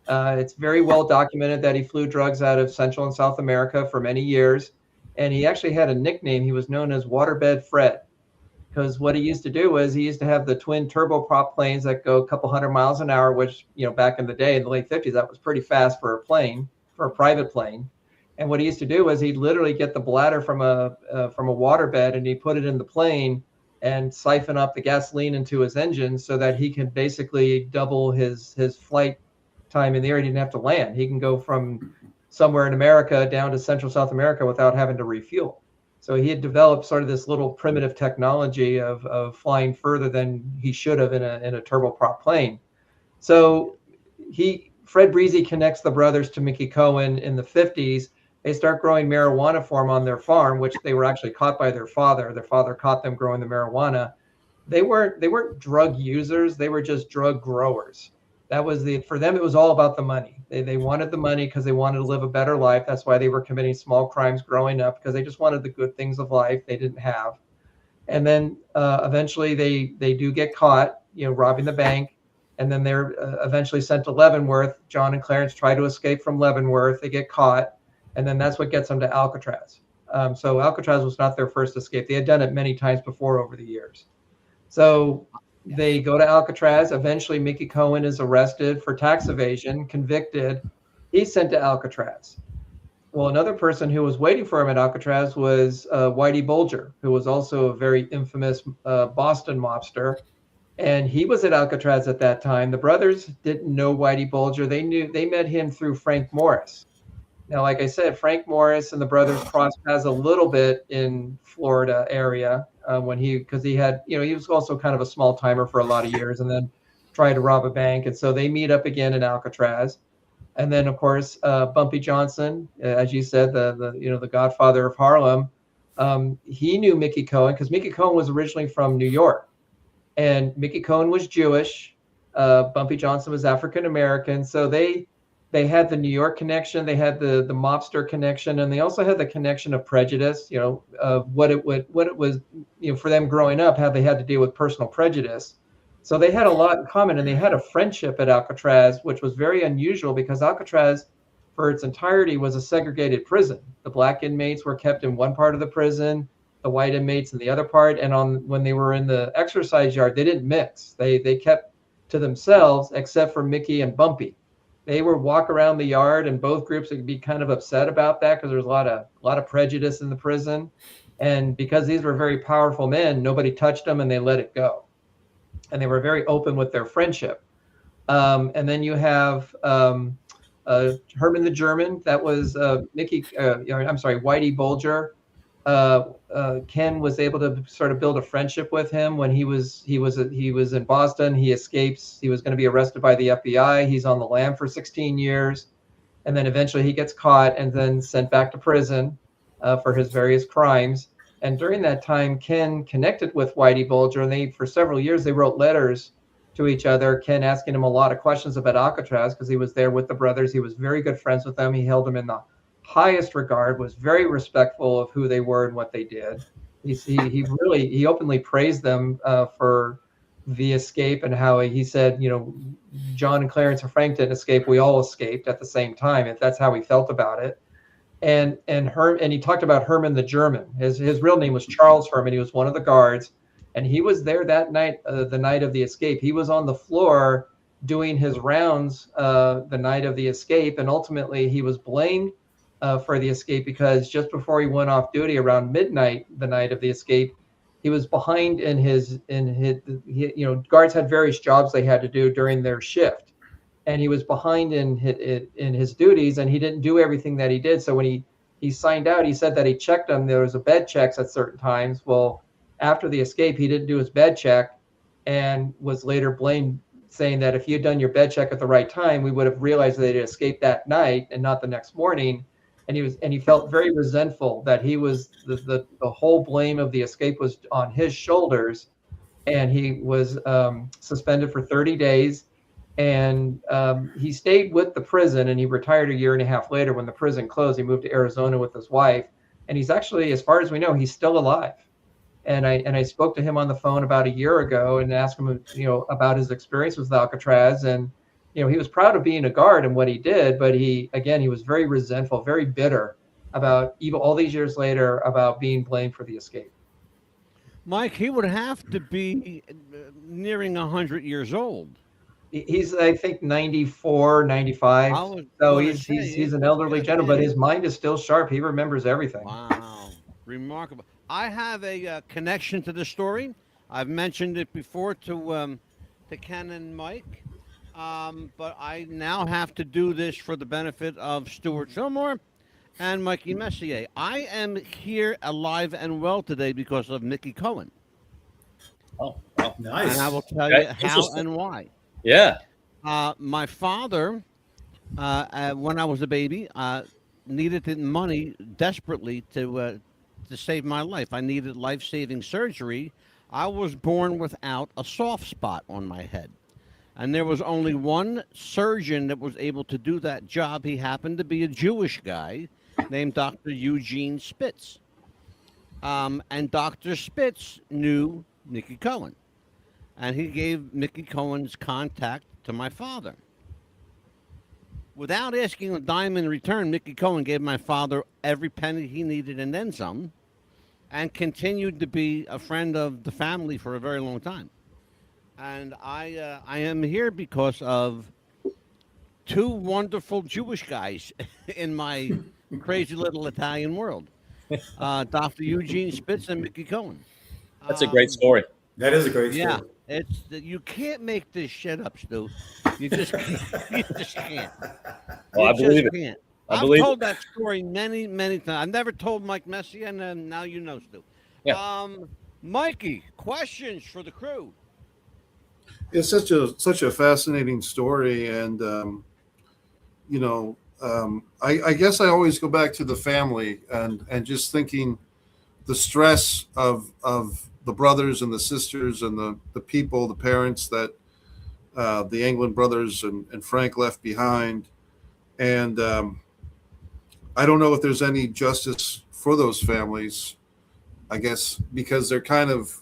It's very well documented that he flew drugs out of Central and South America for many years. And he actually had a nickname. He was known as Waterbed Fred, because what he used to do was he used to have the twin turboprop planes that go a couple 100 miles an hour, which, back in the day, in the late 50s, that was pretty fast for a plane, for a private plane. And what he used to do was he'd literally get the bladder from a waterbed, and he put it in the plane and siphon up the gasoline into his engine so that he can basically double his flight time in the air. He didn't have to land. He can go from somewhere in America down to Central South America without having to refuel. So he had developed sort of this little primitive technology of flying further than he should have in a turboprop plane. So Fred Breezy connects the brothers to Mickey Cohen in the 50s. They start growing marijuana for him on their farm, which they were actually caught by their father. Their father caught them growing the marijuana. They weren't drug users. They were just drug growers. That was for them, it was all about the money. They wanted the money because they wanted to live a better life. That's why they were committing small crimes growing up, because they just wanted the good things of life they didn't have. And then eventually they do get caught, robbing the bank. And then they're eventually sent to Leavenworth. John and Clarence try to escape from Leavenworth. They get caught. And then that's what gets them to Alcatraz. So Alcatraz was not their first escape. They had done it many times before over the years. So they go to Alcatraz. Eventually, Mickey Cohen is arrested for tax evasion, convicted. He's sent to Alcatraz. Well, another person who was waiting for him at Alcatraz was Whitey Bulger, who was also a very infamous Boston mobster. And he was at Alcatraz at that time. The brothers didn't know Whitey Bulger. They met him through Frank Morris. Now, like I said, Frank Morris and the brothers crossed paths a little bit in Florida area because he had, he was also kind of a small timer for a lot of years and then tried to rob a bank. And so they meet up again in Alcatraz. And then, of course, Bumpy Johnson, as you said, the godfather of Harlem, he knew Mickey Cohen because Mickey Cohen was originally from New York. And Mickey Cohen was Jewish. Bumpy Johnson was African American. So they had the New York connection, they had the mobster connection, and they also had the connection of prejudice, of what it was, for them growing up, how they had to deal with personal prejudice. So they had a lot in common, and they had a friendship at Alcatraz, which was very unusual because Alcatraz, for its entirety, was a segregated prison. The black inmates were kept in one part of the prison, the white inmates in the other part, and when they were in the exercise yard, they didn't mix. They kept to themselves, except for Mickey and Bumpy. They would walk around the yard, and both groups would be kind of upset about that because there was a lot of prejudice in the prison. And because these were very powerful men, nobody touched them and they let it go. And they were very open with their friendship. And then you have Herman the German. That was Whitey Bulger. Ken was able to sort of build a friendship with him when he was in Boston. He escapes. He was going to be arrested by the FBI. He's on the lam for 16 years, and then eventually he gets caught and then sent back to prison for his various crimes. And during that time, Ken connected with Whitey Bulger, and for several years they wrote letters to each other. Ken asking him a lot of questions about Alcatraz because he was there with the brothers. He was very good friends with them. He held them in the highest regard, was very respectful of who they were and what they did. He openly praised them for the escape and how he said, John and Clarence and Frank didn't escape. We all escaped at the same time. And that's how he felt about it. And he talked about Herman the German. His real name was Charles Herman. He was one of the guards, and he was there that night, the night of the escape. He was on the floor doing his rounds the night of the escape, and ultimately he was blamed for the escape because just before he went off duty around midnight the night of the escape, he was behind in his guards had various jobs they had to do during their shift, and he was behind in his duties, and he didn't do everything that he did. So when he signed out, he said that he checked them. There was a bed checks at certain times. Well, after the escape, he didn't do his bed check and was later blamed, saying that if you had done your bed check at the right time, we would have realized that he had escaped that night and not the next morning. And he felt very resentful that he was the whole blame of the escape was on his shoulders, and he was suspended for 30 days. And he stayed with the prison, and he retired a year and a half later when the prison closed. He moved to Arizona with his wife, and he's actually, as far as we know, he's still alive. And I spoke to him on the phone about a year ago and asked him, about his experience with Alcatraz, and he was proud of being a guard and what he did, but he was very resentful, very bitter about, even all these years later, about being blamed for the escape. Mike, he would have to be nearing 100 years old. He's, I think, 94, 95. So he's an elderly gentleman, but his mind is still sharp. He remembers everything. Wow, remarkable. I have a connection to the story. I've mentioned it before to Ken and Mike. But I now have to do this for the benefit of Stuart Fillmore and Mikey Messier. I am here alive and well today because of Mickey Cohen. Oh, nice. And I will tell you how and why. Yeah. My father, when I was a baby, needed the money desperately to save my life. I needed life-saving surgery. I was born without a soft spot on my head. And there was only one surgeon that was able to do that job. He happened to be a Jewish guy named Dr. Eugene Spitz. And Dr. Spitz knew Mickey Cohen. And he gave Mickey Cohen's contact to my father. Without asking a dime in return, Mickey Cohen gave my father every penny he needed and then some, and continued to be a friend of the family for a very long time. And I am here because of two wonderful Jewish guys in my crazy little Italian world, Dr. Eugene Spitz and Mickey Cohen. That's a great story. That is a great story. Yeah, it's you can't make this shit up, Stu. You just can't. You just can't. Well, I believe it. Can't. I I've believe told that story many, many times. I've never told Mike Messi, and then now you know, Stu. Yeah. Mikey, questions for the crew? It's such a fascinating story, and I guess I always go back to the family and just thinking the stress of the brothers and the sisters and the people, the parents that the Anglin brothers and Frank left behind, and I don't know if there's any justice for those families. I guess because they're kind of,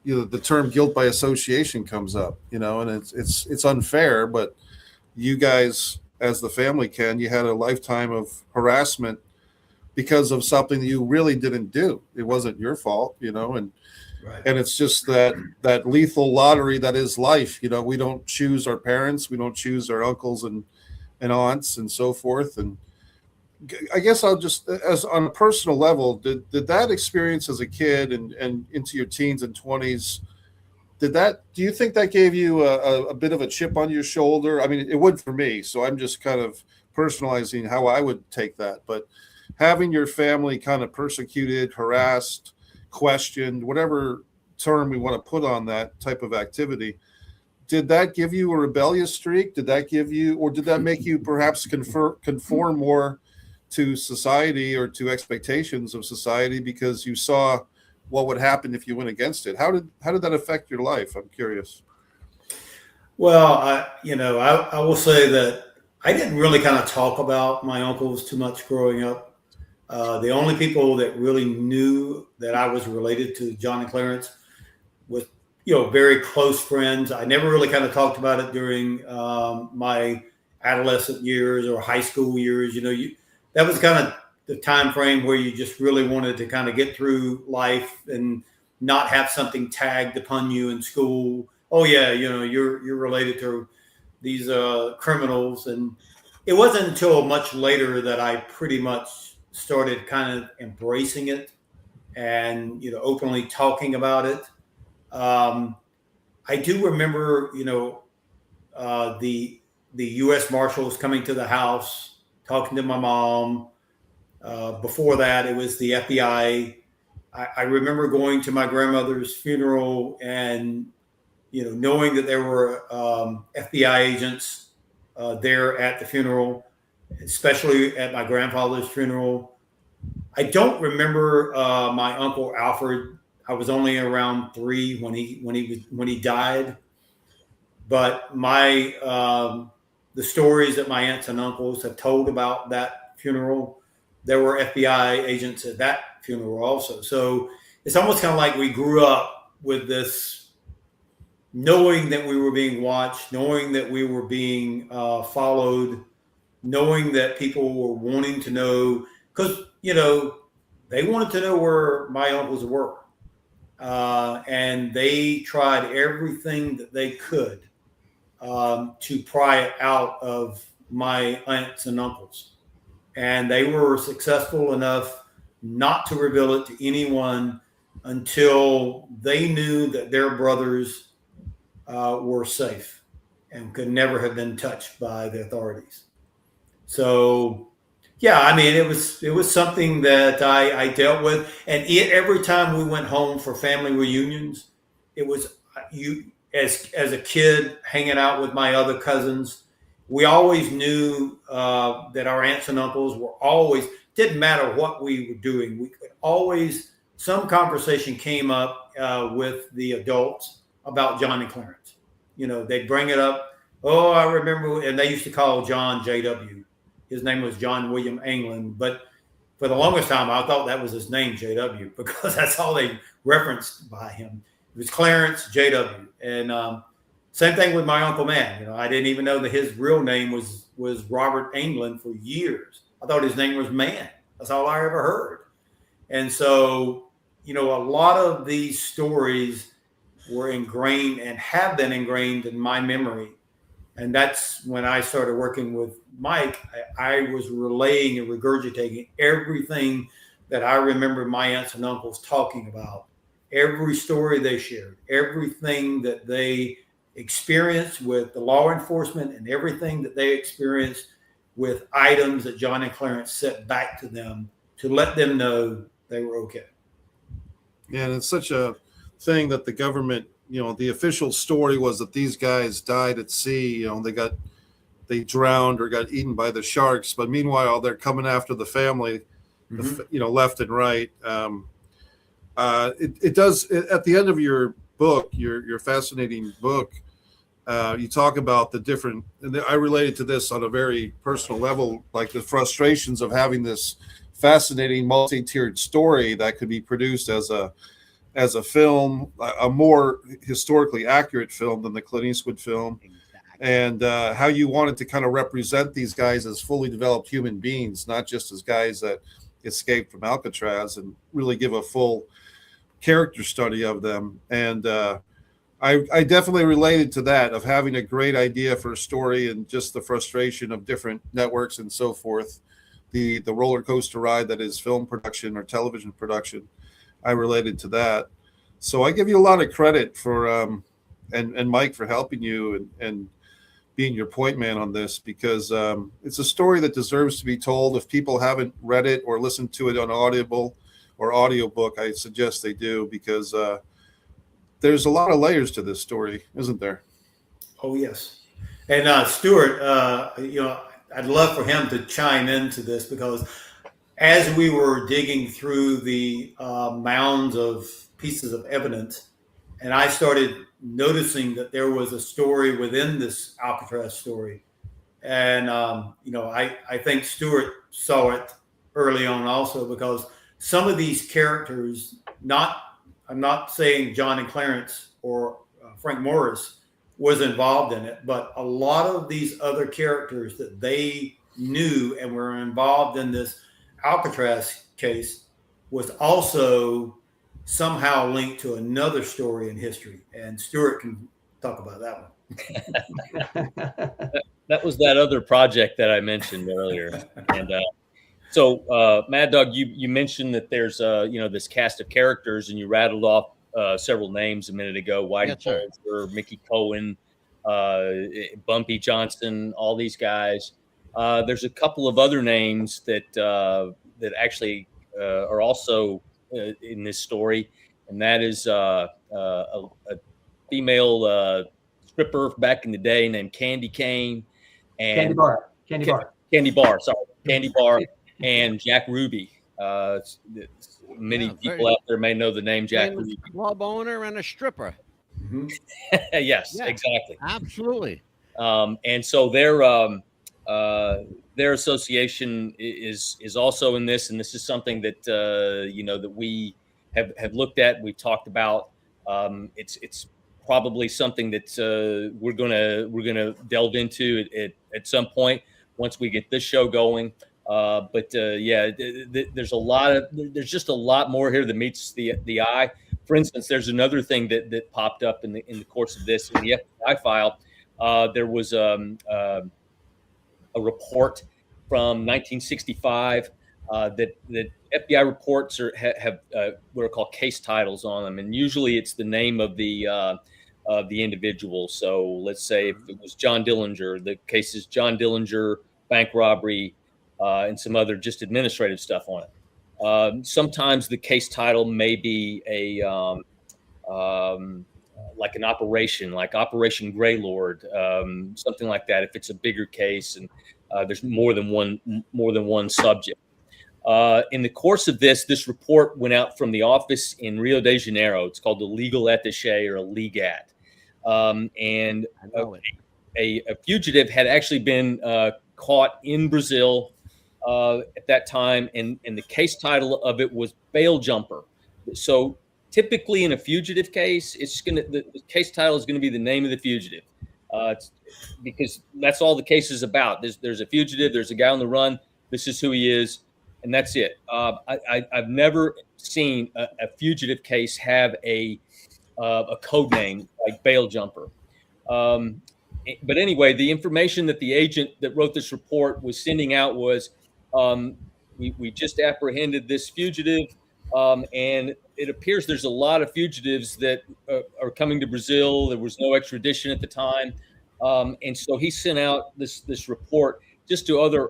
the term guilt by association comes up, and it's unfair, but you guys, as the family, you had a lifetime of harassment because of something that you really didn't do. It wasn't your fault, and Right. and it's just that lethal lottery that is life. We don't choose our parents, we don't choose our uncles and aunts and so forth. And I guess I'll just, as on a personal level, did that experience as a kid and into your teens and 20s, do you think that gave you a bit of a chip on your shoulder? I mean, it would for me, so I'm just kind of personalizing how I would take that. But having your family kind of persecuted, harassed, questioned, whatever term we want to put on that type of activity, did that give you a rebellious streak? Did that give you, or did that make you perhaps conform more to society or to expectations of society because you saw what would happen if you went against it? How did that affect your life? I'm curious. Well, I will say that I didn't really kind of talk about my uncles too much growing up. The only people that really knew that I was related to John and Clarence was, very close friends. I never really kind of talked about it during my adolescent years or high school years. That was kind of the time frame where you just really wanted to kind of get through life and not have something tagged upon you in school. Oh yeah, you're related to these criminals. And it wasn't until much later that I pretty much started kind of embracing it and openly talking about it. I do remember the U.S. Marshals coming to the house, talking to my mom. Before that, it was the FBI. I remember going to my grandmother's funeral and, knowing that there were FBI agents there at the funeral, especially at my grandfather's funeral. I don't remember my uncle Alfred. I was only around 3 when he died. But the stories that my aunts and uncles have told about that funeral, there were FBI agents at that funeral also. So it's almost kind of like we grew up with this, knowing that we were being watched, knowing that we were being followed, knowing that people were wanting to know, because, they wanted to know where my uncles were. And they tried everything that they could to pry it out of my aunts and uncles. And they were successful enough not to reveal it to anyone until they knew that their brothers were safe and could never have been touched by the authorities. So, yeah, I mean, it was something that I dealt with. And every time we went home for family reunions, it was as a kid hanging out with my other cousins. We always knew that our aunts and uncles were always, didn't matter what we were doing, we could always, some conversation came up with the adults about John and Clarence. they bring it up. Oh, I remember, and they used to call John JW. His name was John William Anglin, but for the longest time, I thought that was his name, JW, because that's all they referenced by him. It was Clarence JW. And same thing with my Uncle Man. I didn't even know that his real name was Robert Anglin for years. I thought his name was Man. That's all I ever heard. And so, a lot of these stories were ingrained and have been ingrained in my memory. And that's when I started working with Mike. I was relaying and regurgitating everything that I remember my aunts and uncles talking about, every story they shared, everything that they experienced with the law enforcement, and everything that they experienced with items that John and Clarence sent back to them to let them know they were okay. Yeah, and it's such a thing that the government, the official story was that these guys died at sea. They drowned or got eaten by the sharks. But meanwhile, they're coming after the family, left and right. It does at the end of your book, your fascinating book. You talk about the different, and I related to this on a very personal level, like the frustrations of having this fascinating multi-tiered story that could be produced as a film, a more historically accurate film than the Clint Eastwood film. Exactly. And how you wanted to kind of represent these guys as fully developed human beings, not just as guys that escaped from Alcatraz, and really give a full character study of them. And I definitely related to that, of having a great idea for a story and just the frustration of different networks and so forth. The roller coaster ride that is film production or television production. I related to that. So I give you a lot of credit for and Mike for helping you and being your point man on this, because it's a story that deserves to be told. If people haven't read it or listened to it on Audible or audiobook, I suggest they do, because there's a lot of layers to this story, isn't there? Oh, yes. And Stuart, I'd love for him to chime into this, because as we were digging through the mounds of pieces of evidence, and I started noticing that there was a story within this Alcatraz story. And, I think Stuart saw it early on also, because some of these characters, I'm not saying John and Clarence or Frank Morris was involved in it, but a lot of these other characters that they knew and were involved in this Alcatraz case was also somehow linked to another story in history. And Stuart can talk about that one. That was that other project that I mentioned earlier. And so Mad Dog, you mentioned that there's this cast of characters, and you rattled off several names a minute ago: Widner, Mickey Cohen, Bumpy Johnson, all these guys. There's a couple of other names that actually are also in this story, and that is a female stripper back in the day named Candy Cane, and Candy Bar, and Jack Ruby. Many people out there may know the name Jack Ruby. Club owner and a stripper. Mm-hmm. Yes, exactly. Absolutely. And so their association is also in this, and this is something that that we have looked at. We've talked about. It's probably something that we're gonna delve into at some point once we get this show going. But there's just a lot more here that meets the eye. For instance, there's another thing that popped up in the course of this in the FBI file. There was a report from 1965 that FBI reports have what are called case titles on them, and usually it's the name of the individual. So let's say if it was John Dillinger, the case is John Dillinger, bank robbery, and some other just administrative stuff on it. Sometimes the case title may be like an operation, like Operation Greylord, something like that. If it's a bigger case and there's more than one subject. In the course of this report went out from the office in Rio de Janeiro. It's called the Legal Attaché, or a LEGAT. And a fugitive had actually been caught in Brazil at that time, and the case title of it was bail jumper. So typically in a fugitive case, the case title is going to be the name of the fugitive, because that's all the case is about. There's a fugitive, there's a guy on the run. This is who he is, and that's it. I've never seen a fugitive case have a code name like bail jumper. But anyway, the information that the agent that wrote this report was sending out was, we just apprehended this fugitive, and it appears there's a lot of fugitives that are coming to Brazil. There was no extradition at the time, and so he sent out this report just to other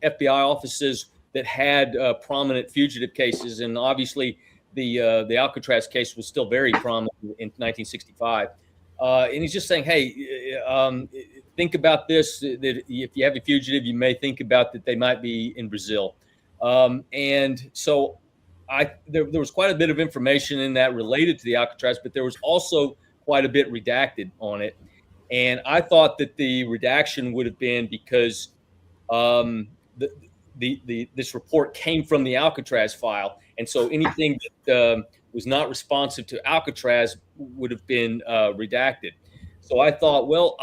FBI offices that had prominent fugitive cases, and obviously the Alcatraz case was still very prominent in 1965. And he's just saying, hey, think about this, that if you have a fugitive, you may think about that they might be in Brazil. And so there was quite a bit of information in that related to the Alcatraz, but there was also quite a bit redacted on it. And I thought that the redaction would have been because this report came from the Alcatraz file. And so anything that was not responsive to Alcatraz would have been redacted. So I thought, well,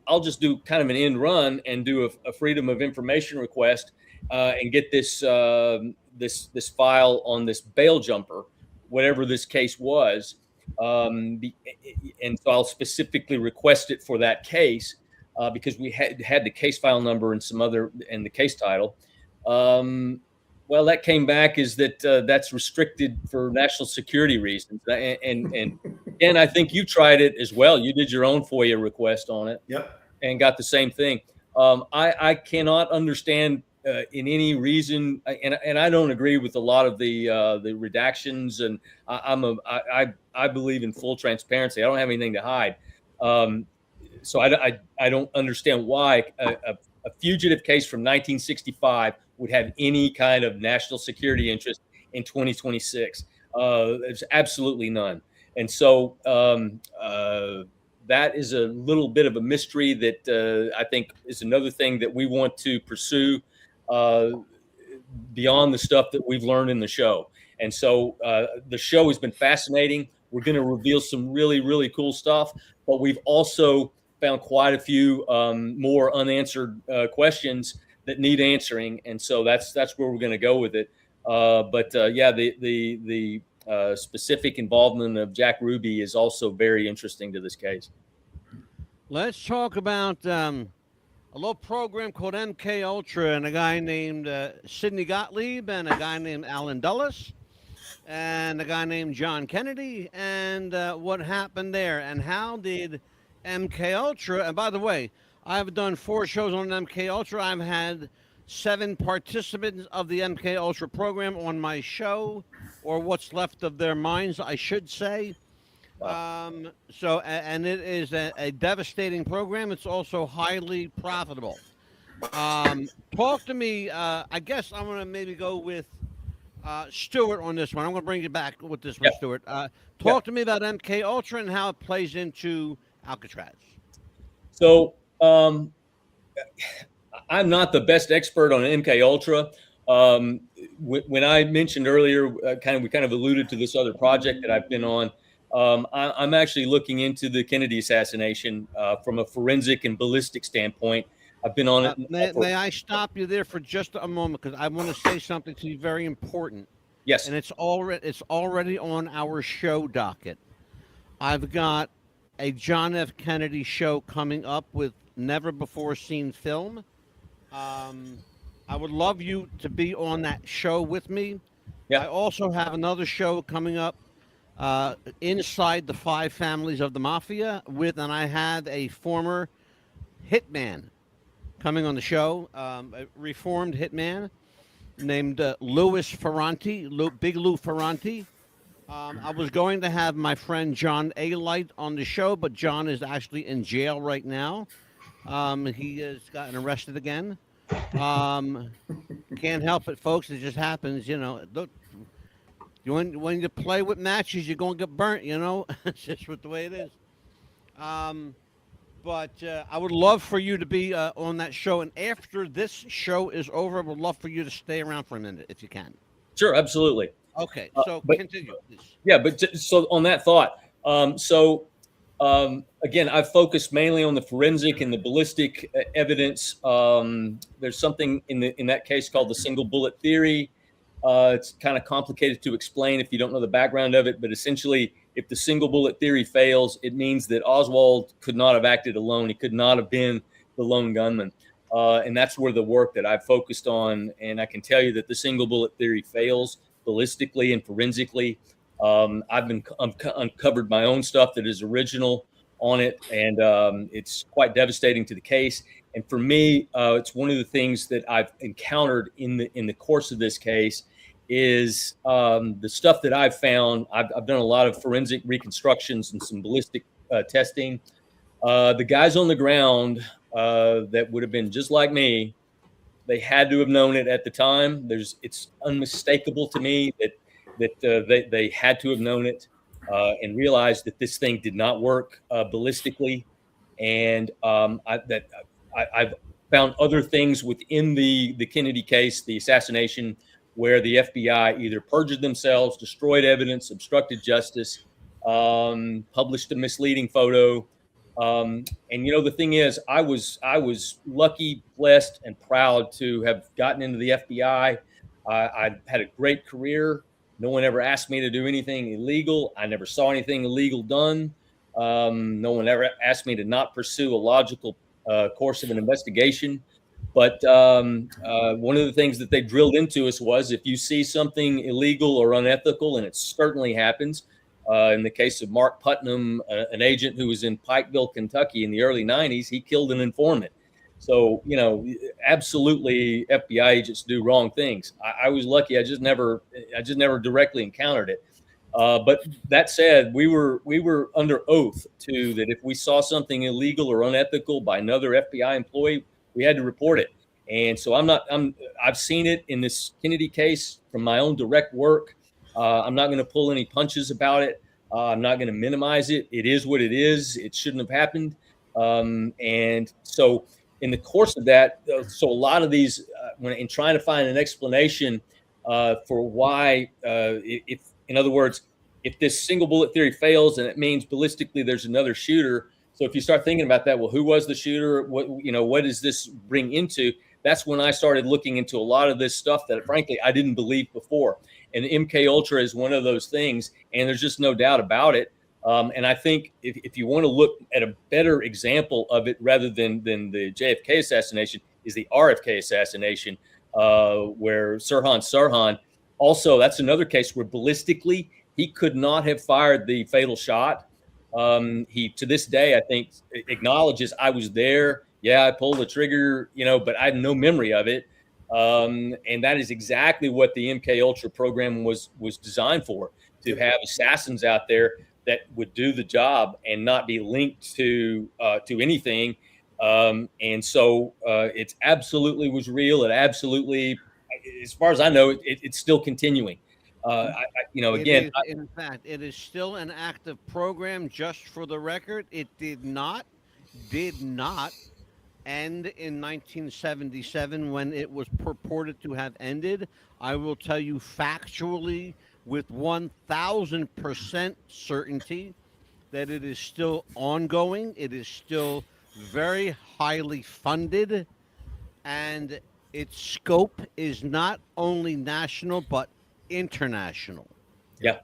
I'll just do kind of an end run and do a freedom of information request and get this this file on this bail jumper, whatever this case was, and so I'll specifically request it for that case because we had the case file number and and the case title. Well, that came back is that that's restricted for national security reasons. And I think you tried it as well. You did your own FOIA request on it. Yep. And got the same thing. I cannot understand in any reason, and I don't agree with a lot of the redactions. And I believe in full transparency. I don't have anything to hide. So I don't understand why a fugitive case from 1965 would have any kind of national security interest in 2026. There's absolutely none. And so that is a little bit of a mystery that I think is another thing that we want to pursue beyond the stuff that we've learned in the show. And so the show has been fascinating. We're going to reveal some really, really cool stuff, but we've also found quite a few more unanswered questions that need answering, and so that's where we're going to go with it. But the specific involvement of Jack Ruby is also very interesting to this case. Let's talk about a little program called MK Ultra and a guy named Sidney Gottlieb and a guy named Alan Dulles and a guy named John Kennedy and what happened there and how did MK Ultra, and by the way, I've done 4 shows on MK Ultra. I've had 7 participants of the MK Ultra program on my show, or what's left of their minds, I should say. Wow. And it is a devastating program. It's also highly profitable. Talk to me. I guess I'm going to maybe go with Stuart on this one. I'm going to bring you back with this one, yep. Stuart. Talk to me about MK Ultra and how it plays into Alcatraz. So I'm not the best expert on MK Ultra. When I mentioned earlier, we kind of alluded to this other project that I've been on. I'm actually looking into the Kennedy assassination from a forensic and ballistic standpoint. I've been on it. May I stop you there for just a moment because I want to say something to you very important. Yes, and it's already on our show docket. I've got a John F. Kennedy show coming up with never before seen film. I would love you to be on that show with me. Yeah. I also have another show coming up inside the 5 families of the mafia and I have a former hitman coming on the show, a reformed hitman named Louis Ferranti, Big Lou Ferranti. I was going to have my friend John A. Light on the show, but John is actually in jail right now. He has gotten arrested again. Can't help it, folks. It just happens, you know. Look, when you play with matches, you're going to get burnt, you know. It's just the way it is. But I would love for you to be on that show. And after this show is over, I would love for you to stay around for a minute if you can. Sure, absolutely. Okay, so but continue, please. Yeah, but so on that thought, again, I've focused mainly on the forensic and the ballistic evidence. There's something in that case called the single bullet theory. It's kind of complicated to explain if you don't know the background of it, but essentially, if the single bullet theory fails, it means that Oswald could not have acted alone. He could not have been the lone gunman. And that's where the work that I've focused on. And I can tell you that the single bullet theory fails ballistically and forensically. I've uncovered my own stuff that is original on it, and it's quite devastating to the case. And for me, it's one of the things that I've encountered in the course of this case is the stuff that I've found. I've done a lot of forensic reconstructions and some ballistic testing. The guys on the ground that would have been just like me, they had to have known it at the time. It's unmistakable to me that they had to have known it and realized that this thing did not work ballistically. And I've found other things within the Kennedy case, the assassination, where the FBI either perjured themselves, destroyed evidence, obstructed justice, published a misleading photo. And the thing is, I was lucky, blessed, and proud to have gotten into the FBI. I had a great career. No one ever asked me to do anything illegal. I never saw anything illegal done. No one ever asked me to not pursue a logical course of an investigation. But one of the things that they drilled into us was, if you see something illegal or unethical, and it certainly happens, in the case of Mark Putnam, an agent who was in Pikeville, Kentucky in the early 90s, he killed an informant. So, absolutely FBI agents do wrong things. I was lucky. I just never directly encountered it. But that said, we were under oath too, that if we saw something illegal or unethical by another FBI employee, we had to report it. And so I've seen it in this Kennedy case from my own direct work. I'm not going to pull any punches about it. I'm not going to minimize it. It is what it is. It shouldn't have happened. And so in the course of that, so a lot of these, when in trying to find an explanation for why, if in other words, if this single bullet theory fails, and it means ballistically there's another shooter. So if you start thinking about that, well, who was the shooter? What does this bring into? That's when I started looking into a lot of this stuff that, frankly, I didn't believe before. And MK Ultra is one of those things, and there's just no doubt about it. And I think if you want to look at a better example of it, rather than the JFK assassination, is the RFK assassination, where Sirhan, also, that's another case where ballistically he could not have fired the fatal shot. He, to this day, I think, acknowledges, I was there. Yeah, I pulled the trigger, but I have no memory of it. And that is exactly what the MK Ultra program was designed for, to have assassins out there that would do the job and not be linked to anything. And so it absolutely was real. It absolutely, as far as I know, it's still continuing. In fact, it is still an active program. Just for the record, it did not end in 1977 when it was purported to have ended. I will tell you factually, with 1,000% certainty, that it is still ongoing. It is still very highly funded, and its scope is not only national but international. Yeah.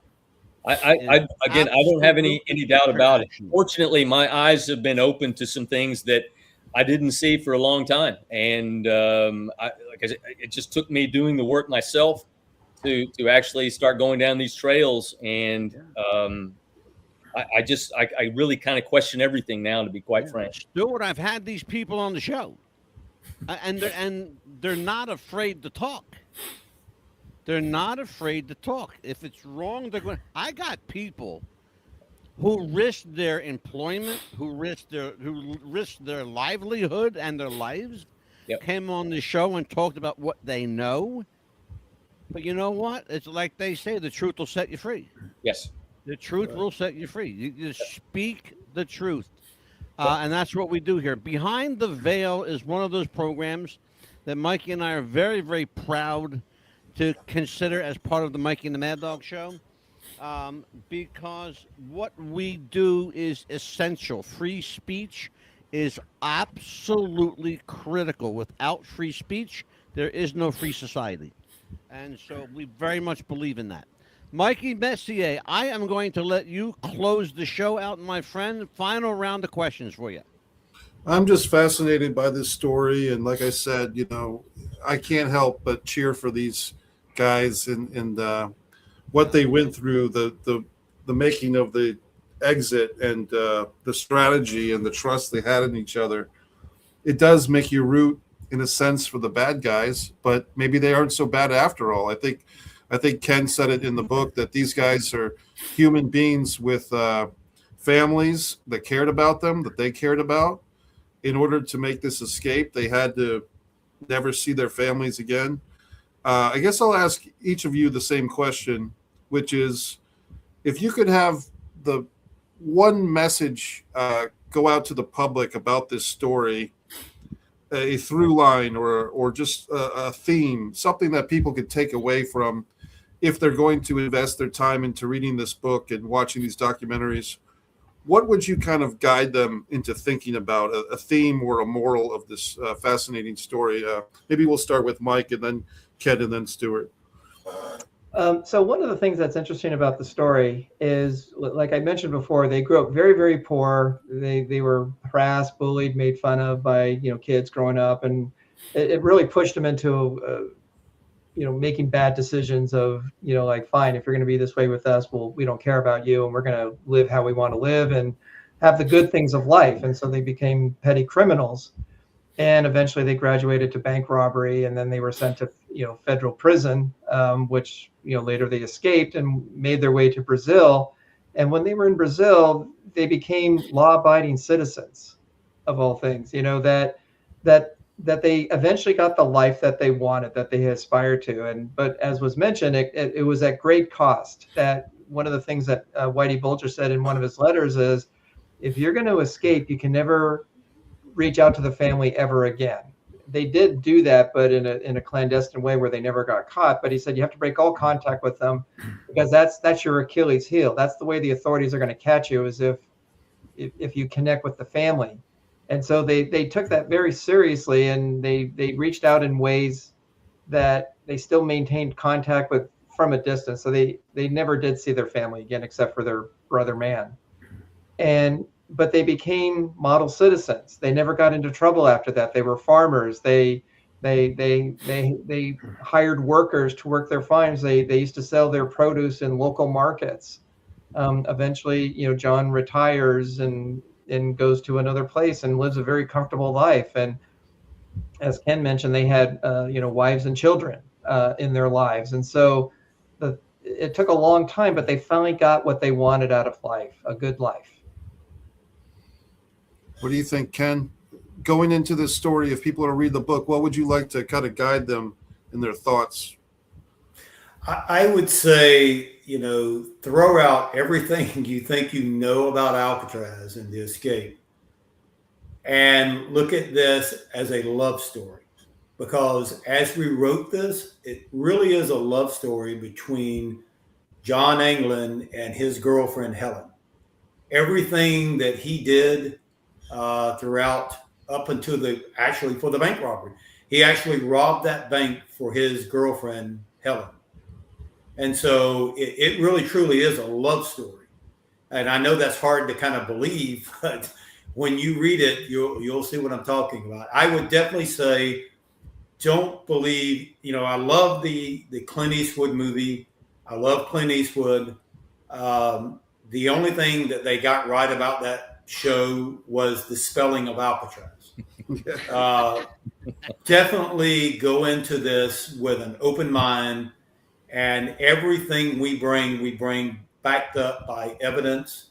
I don't have any doubt about it. Fortunately, my eyes have been open to some things that I didn't see for a long time. And it just took me doing the work myself to actually start going down these trails. And I really kind of question everything now, to be quite frank. Stuart, I've had these people on the show, and they're not afraid to talk. They're not afraid to talk. If it's wrong, they're going. I got people who risked their employment, who risked their livelihood and their lives, came on the show and talked about what they know. But you know what? It's like they say, the truth will set you free. Yes. The truth will set you free. You just speak the truth. And that's what we do here. Behind the Veil is one of those programs that Mikey and I are very, very proud to consider as part of the Mikey and the Mad Dog Show, because what we do is essential. Free speech is absolutely critical. Without free speech, there is no free society. And so we very much believe in that. Mikey Messier, I am going to let you close the show out, my friend. Final round of questions for you. I'm just fascinated by this story. And like I said, I can't help but cheer for these guys and what they went through, the making of the exit and the strategy and the trust they had in each other. It does make you root in a sense for the bad guys, but maybe they aren't so bad after all. I think Ken said it in the book that these guys are human beings with families that cared about them, that they cared about. In order to make this escape, they had to never see their families again. I guess I'll ask each of you the same question, which is, if you could have the one message go out to the public about this story, a through line or just a theme, something that people could take away from if they're going to invest their time into reading this book and watching these documentaries, what would you kind of guide them into thinking about, a theme or a moral of this fascinating story? Maybe we'll start with Mike and then Ken and then Stuart. So one of the things that's interesting about the story is, like I mentioned before, they grew up very, very poor. They were harassed, bullied, made fun of by kids growing up, and it really pushed them into making bad decisions of like, fine, if you're going to be this way with us, well, we don't care about you, and we're going to live how we want to live and have the good things of life. And so they became petty criminals. And eventually they graduated to bank robbery, and then they were sent to federal prison, which later they escaped and made their way to Brazil. And when they were in Brazil, they became law-abiding citizens, of all things. That they eventually got the life that they wanted, that they aspired to. But as was mentioned, it was at great cost. That one of the things that Whitey Bulger said in one of his letters is, if you're going to escape, you can never reach out to the family ever again. They did do that, but in a clandestine way where they never got caught. But he said you have to break all contact with them, because that's your Achilles heel. That's the way the authorities are going to catch you, is if you connect with the family. And so they took that very seriously, and they reached out in ways that they still maintained contact with from a distance. So they never did see their family again, except for their brother man. But they became model citizens. They never got into trouble after that. They were farmers. They hired workers to work their farms. They used to sell their produce in local markets. Eventually, John retires and goes to another place and lives a very comfortable life. And as Ken mentioned, they had wives and children in their lives. And so it took a long time, but they finally got what they wanted out of life, a good life. What do you think, Ken? Going into this story, if people are to read the book, what would you like to kind of guide them in their thoughts? I would say, throw out everything you think you know about Alcatraz and the escape, and look at this as a love story. Because as we wrote this, it really is a love story between John Anglin and his girlfriend, Helen. Everything that he did throughout up until for the bank robbery. He actually robbed that bank for his girlfriend, Helen. And so it really truly is a love story. And I know that's hard to kind of believe, but when you read it, you'll see what I'm talking about. I would definitely say, don't believe, I love the Clint Eastwood movie. I love Clint Eastwood. The only thing that they got right about that show was the spelling of Alcatraz. Definitely go into this with an open mind, and everything we bring backed up by evidence.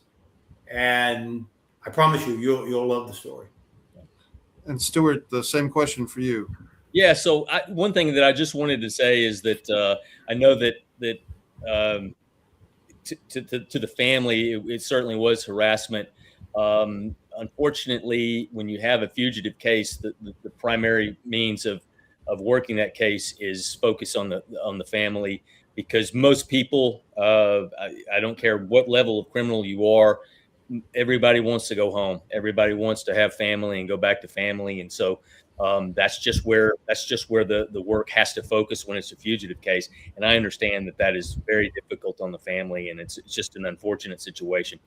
And I promise you'll love the story. And Stuart, the same question for you. Yeah. So one thing that I just wanted to say is that I know that to the family, it certainly was harassment. unfortunately, when you have a fugitive case, the primary means of working that case is focus on the family, because most people, I don't care what level of criminal you are, everybody wants to go home. Everybody wants to have family and go back to family, and so that's just where the work has to focus when it's a fugitive case. And I understand that is very difficult on the family, and it's just an unfortunate situation.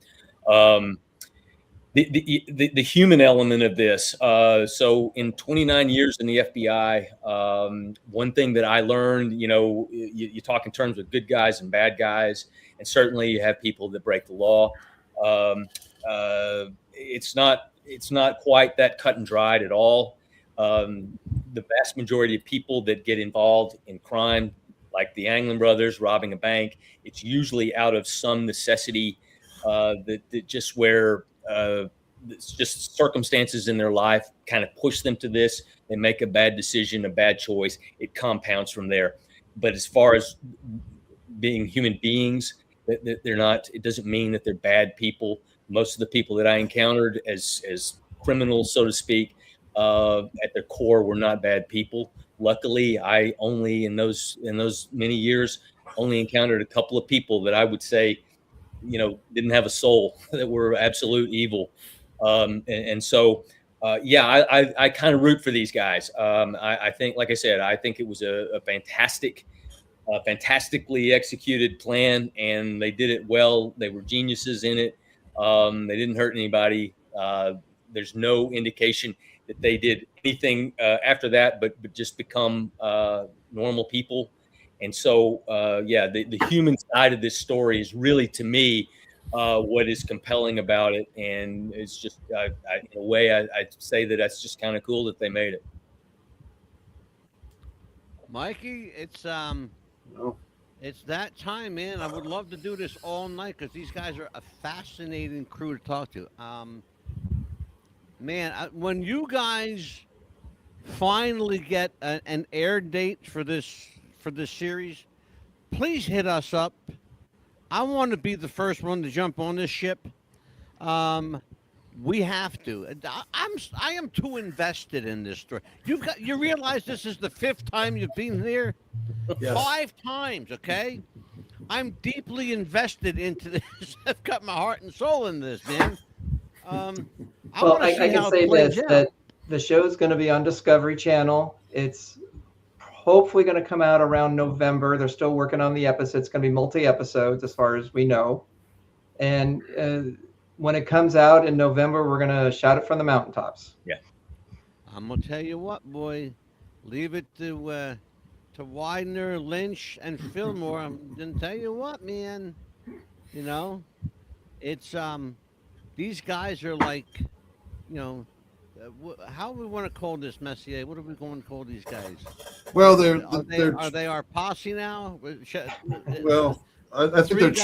The human element of this. So in 29 years in the FBI, one thing that I learned, you talk in terms of good guys and bad guys, and certainly you have people that break the law. It's not quite that cut and dried at all. The vast majority of people that get involved in crime, like the Anglin brothers robbing a bank, it's usually out of some necessity, that just where it's just circumstances in their life kind of push them to this. They make a bad decision, a bad choice. It compounds from there. But as far as being human beings, they're not. It doesn't mean that they're bad people. Most of the people that I encountered as criminals, so to speak, at their core, were not bad people. Luckily, I only in those many years only encountered a couple of people that I would say, didn't have a soul, that were absolute evil. So I kind of root for these guys. I think, like I said, I think it was a fantastically executed plan, and they did it well. They were geniuses in it. They didn't hurt anybody. There's no indication that they did anything after that, but just become normal people. And so, the human side of this story is really, to me, what is compelling about it. And it's just, in a way, I'd say that that's just kind of cool that they made it. Mikey, it's that time, man. I would love to do this all night, because these guys are a fascinating crew to talk to. When you guys finally get an air date for this series, please hit us up. I want to be the first one to jump on this ship. We have to. I am too invested in this story. You realize this is the 5th time you've been here? Yes. 5 times, okay? I'm deeply invested into this. I've got my heart and soul in this, man. I can say this, that the show is going to be on Discovery Channel. It's hopefully going to come out around November. They're still working on the episodes. It's going to be multi-episodes as far as we know. And when it comes out in November, we're going to shout it from the mountaintops. Yeah. I'm going to tell you what, boy. Leave it to Widner, Lynch, and Fillmore. I'm going to tell you what, man. It's these guys are like, how do we want to call this, Messier? What are we going to call these guys? Well, are they our posse now? Well, I think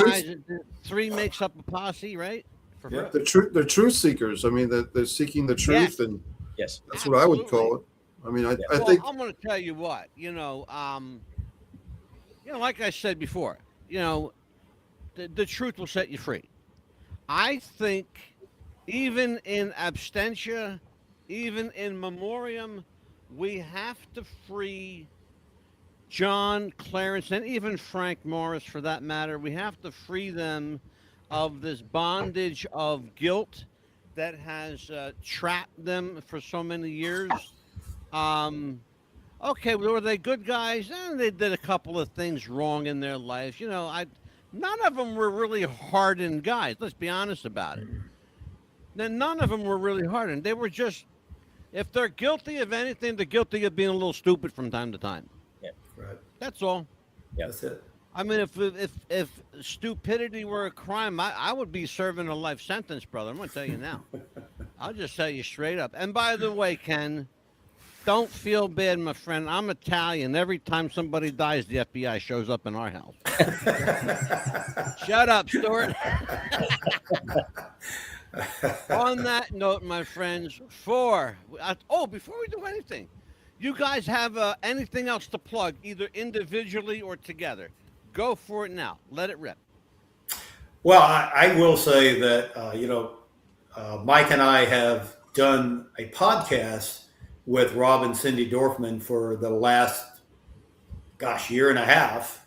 they're 3 makes up a posse, right? Yeah, they're truth seekers. I mean, they're seeking the truth, yes. And yes, that's what I would call it. I mean, I think I'm going to tell you what, like I said before, the truth will set you free. I think even in absentia, even in memoriam, we have to free John, Clarence, and even Frank Morris, for that matter. We have to free them of this bondage of guilt that has trapped them for so many years. Okay, were they good guys? They did a couple of things wrong in their life. None of them were really hardened guys. Let's be honest about it. None of them were really hardened. They were just, if they're guilty of anything, they're guilty of being a little stupid from time to time. Yeah, right. That's all. Yeah, that's it. I mean, if stupidity were a crime, I would be serving a life sentence, brother. I'm going to tell you now. I'll just tell you straight up. And by the way, Ken, don't feel bad, my friend. I'm Italian. Every time somebody dies, the FBI shows up in our house. Shut up, Stuart. On that note, my friends, before we do anything, you guys have anything else to plug, either individually or together? Go for it now. Let it rip. Well, I will say that, Mike and I have done a podcast with Rob and Cindy Dorfman for the last, year and a half.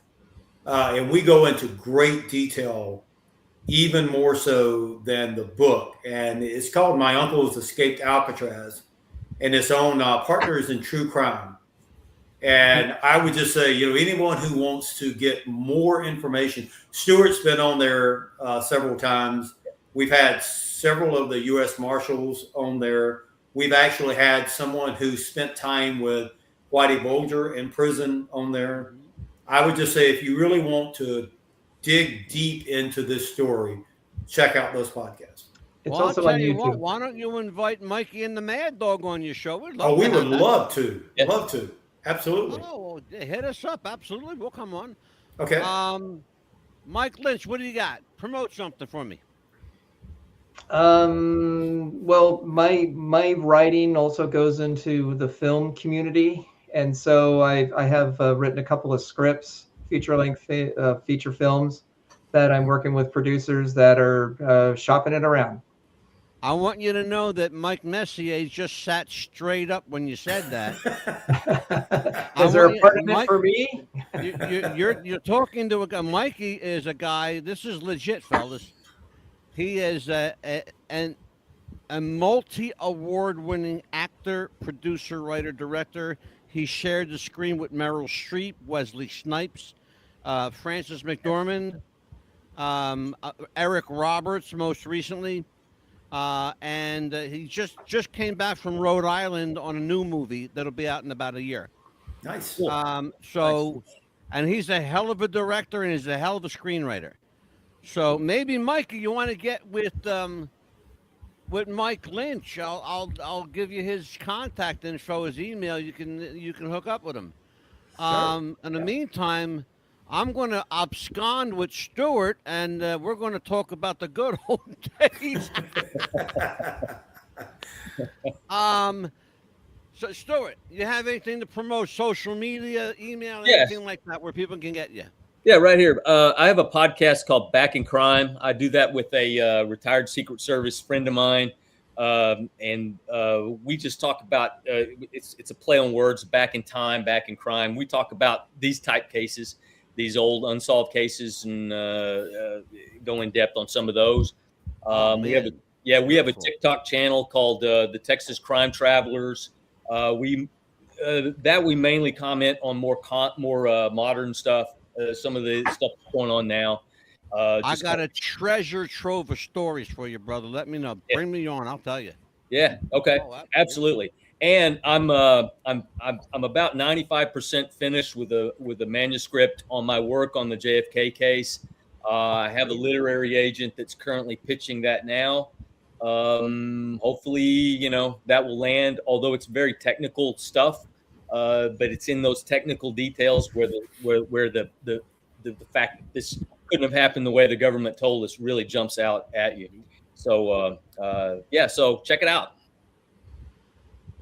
And we go into great detail, even more so than the book. And it's called My Uncle's Escaped Alcatraz, and it's on Partners in True Crime. And I would just say, anyone who wants to get more information, Stuart's been on there several times. We've had several of the U.S. Marshals on there. We've actually had someone who spent time with Whitey Bulger in prison on there. I would just say, if you really want to dig deep into this story, check out those podcasts. It's Well, also I'll on tell you YouTube. what, why don't you invite Mikey and the Mad Dog on your show? We'd Oh, we to would have that. love to. Yeah. Love to. Absolutely. Oh, hit us up. Absolutely. We'll come on. Okay. Mike Lynch, what do you got? Promote something for me. Well, my writing also goes into the film community, and so I have written a couple of scripts, feature-length feature films that I'm working with producers that are shopping it around. I want you to know that Mike Messier just sat straight up when you said that. Is there a part of it Mike, for me? you're talking to a guy. Mikey is a guy. This is legit, fellas. He is a multi-award-winning actor, producer, writer, director. He shared the screen with Meryl Streep, Wesley Snipes, Frances McDormand, Eric Roberts, most recently. And he just came back from Rhode Island on a new movie that'll be out in about a year. Nice. And he's a hell of a director and he's a hell of a screenwriter. So maybe Mikey, you want to get with Mike Lynch? I'll give you his contact info, his email. You can hook up with him. In the meantime, I'm going to abscond with Stuart, and we're going to talk about the good old days. So, Stuart, you have anything to promote? Social media, email, anything like that, where people can get you? Yeah, right here. I have a podcast called Back in Crime. I do that with a retired Secret Service friend of mine. And we just talk about, it's a play on words, back in time, back in crime. We talk about these type cases, these old unsolved cases, and go in depth on some of those. We have a TikTok channel called the Texas Crime Travelers. We mainly comment on more modern stuff. Some of the stuff going on now. I got a treasure trove of stories for you, brother. Let me know. Yeah. Bring me on. I'll tell you. Yeah. Okay. Oh, absolutely. And I'm about 95% finished with the manuscript on my work on the JFK case. I have a literary agent that's currently pitching that now. Hopefully, that will land. Although it's very technical stuff, but it's in those technical details where the fact that this couldn't have happened the way the government told us really jumps out at you. So so check it out.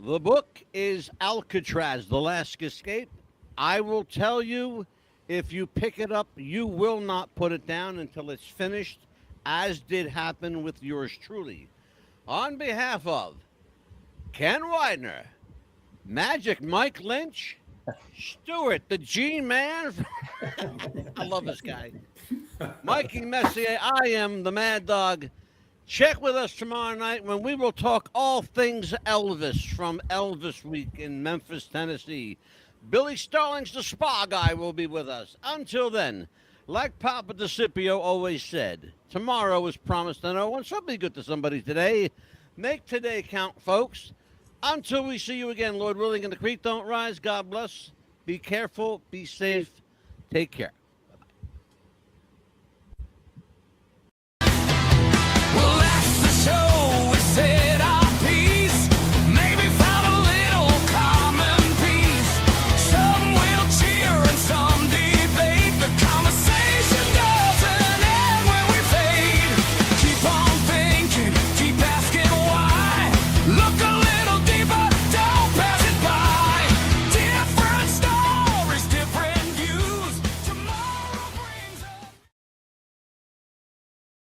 The book is Alcatraz, The Last Escape. I will tell you, if you pick it up, you will not put it down until it's finished, as did happen with yours truly. On behalf of Ken Widner, Magic Mike Lynch, Stuart, the G-Man. I love this guy. Mikey Messier, I am the Mad Dog. Check with us tomorrow night when we will talk all things Elvis from Elvis Week in Memphis, Tennessee. Billy Starling's the spa guy will be with us. Until then, like Papa DeCipio always said, tomorrow is promised to no one, so be good to somebody today. Make today count, folks. Until we see you again, Lord willing, and the creek don't rise, God bless. Be careful, be safe, take care.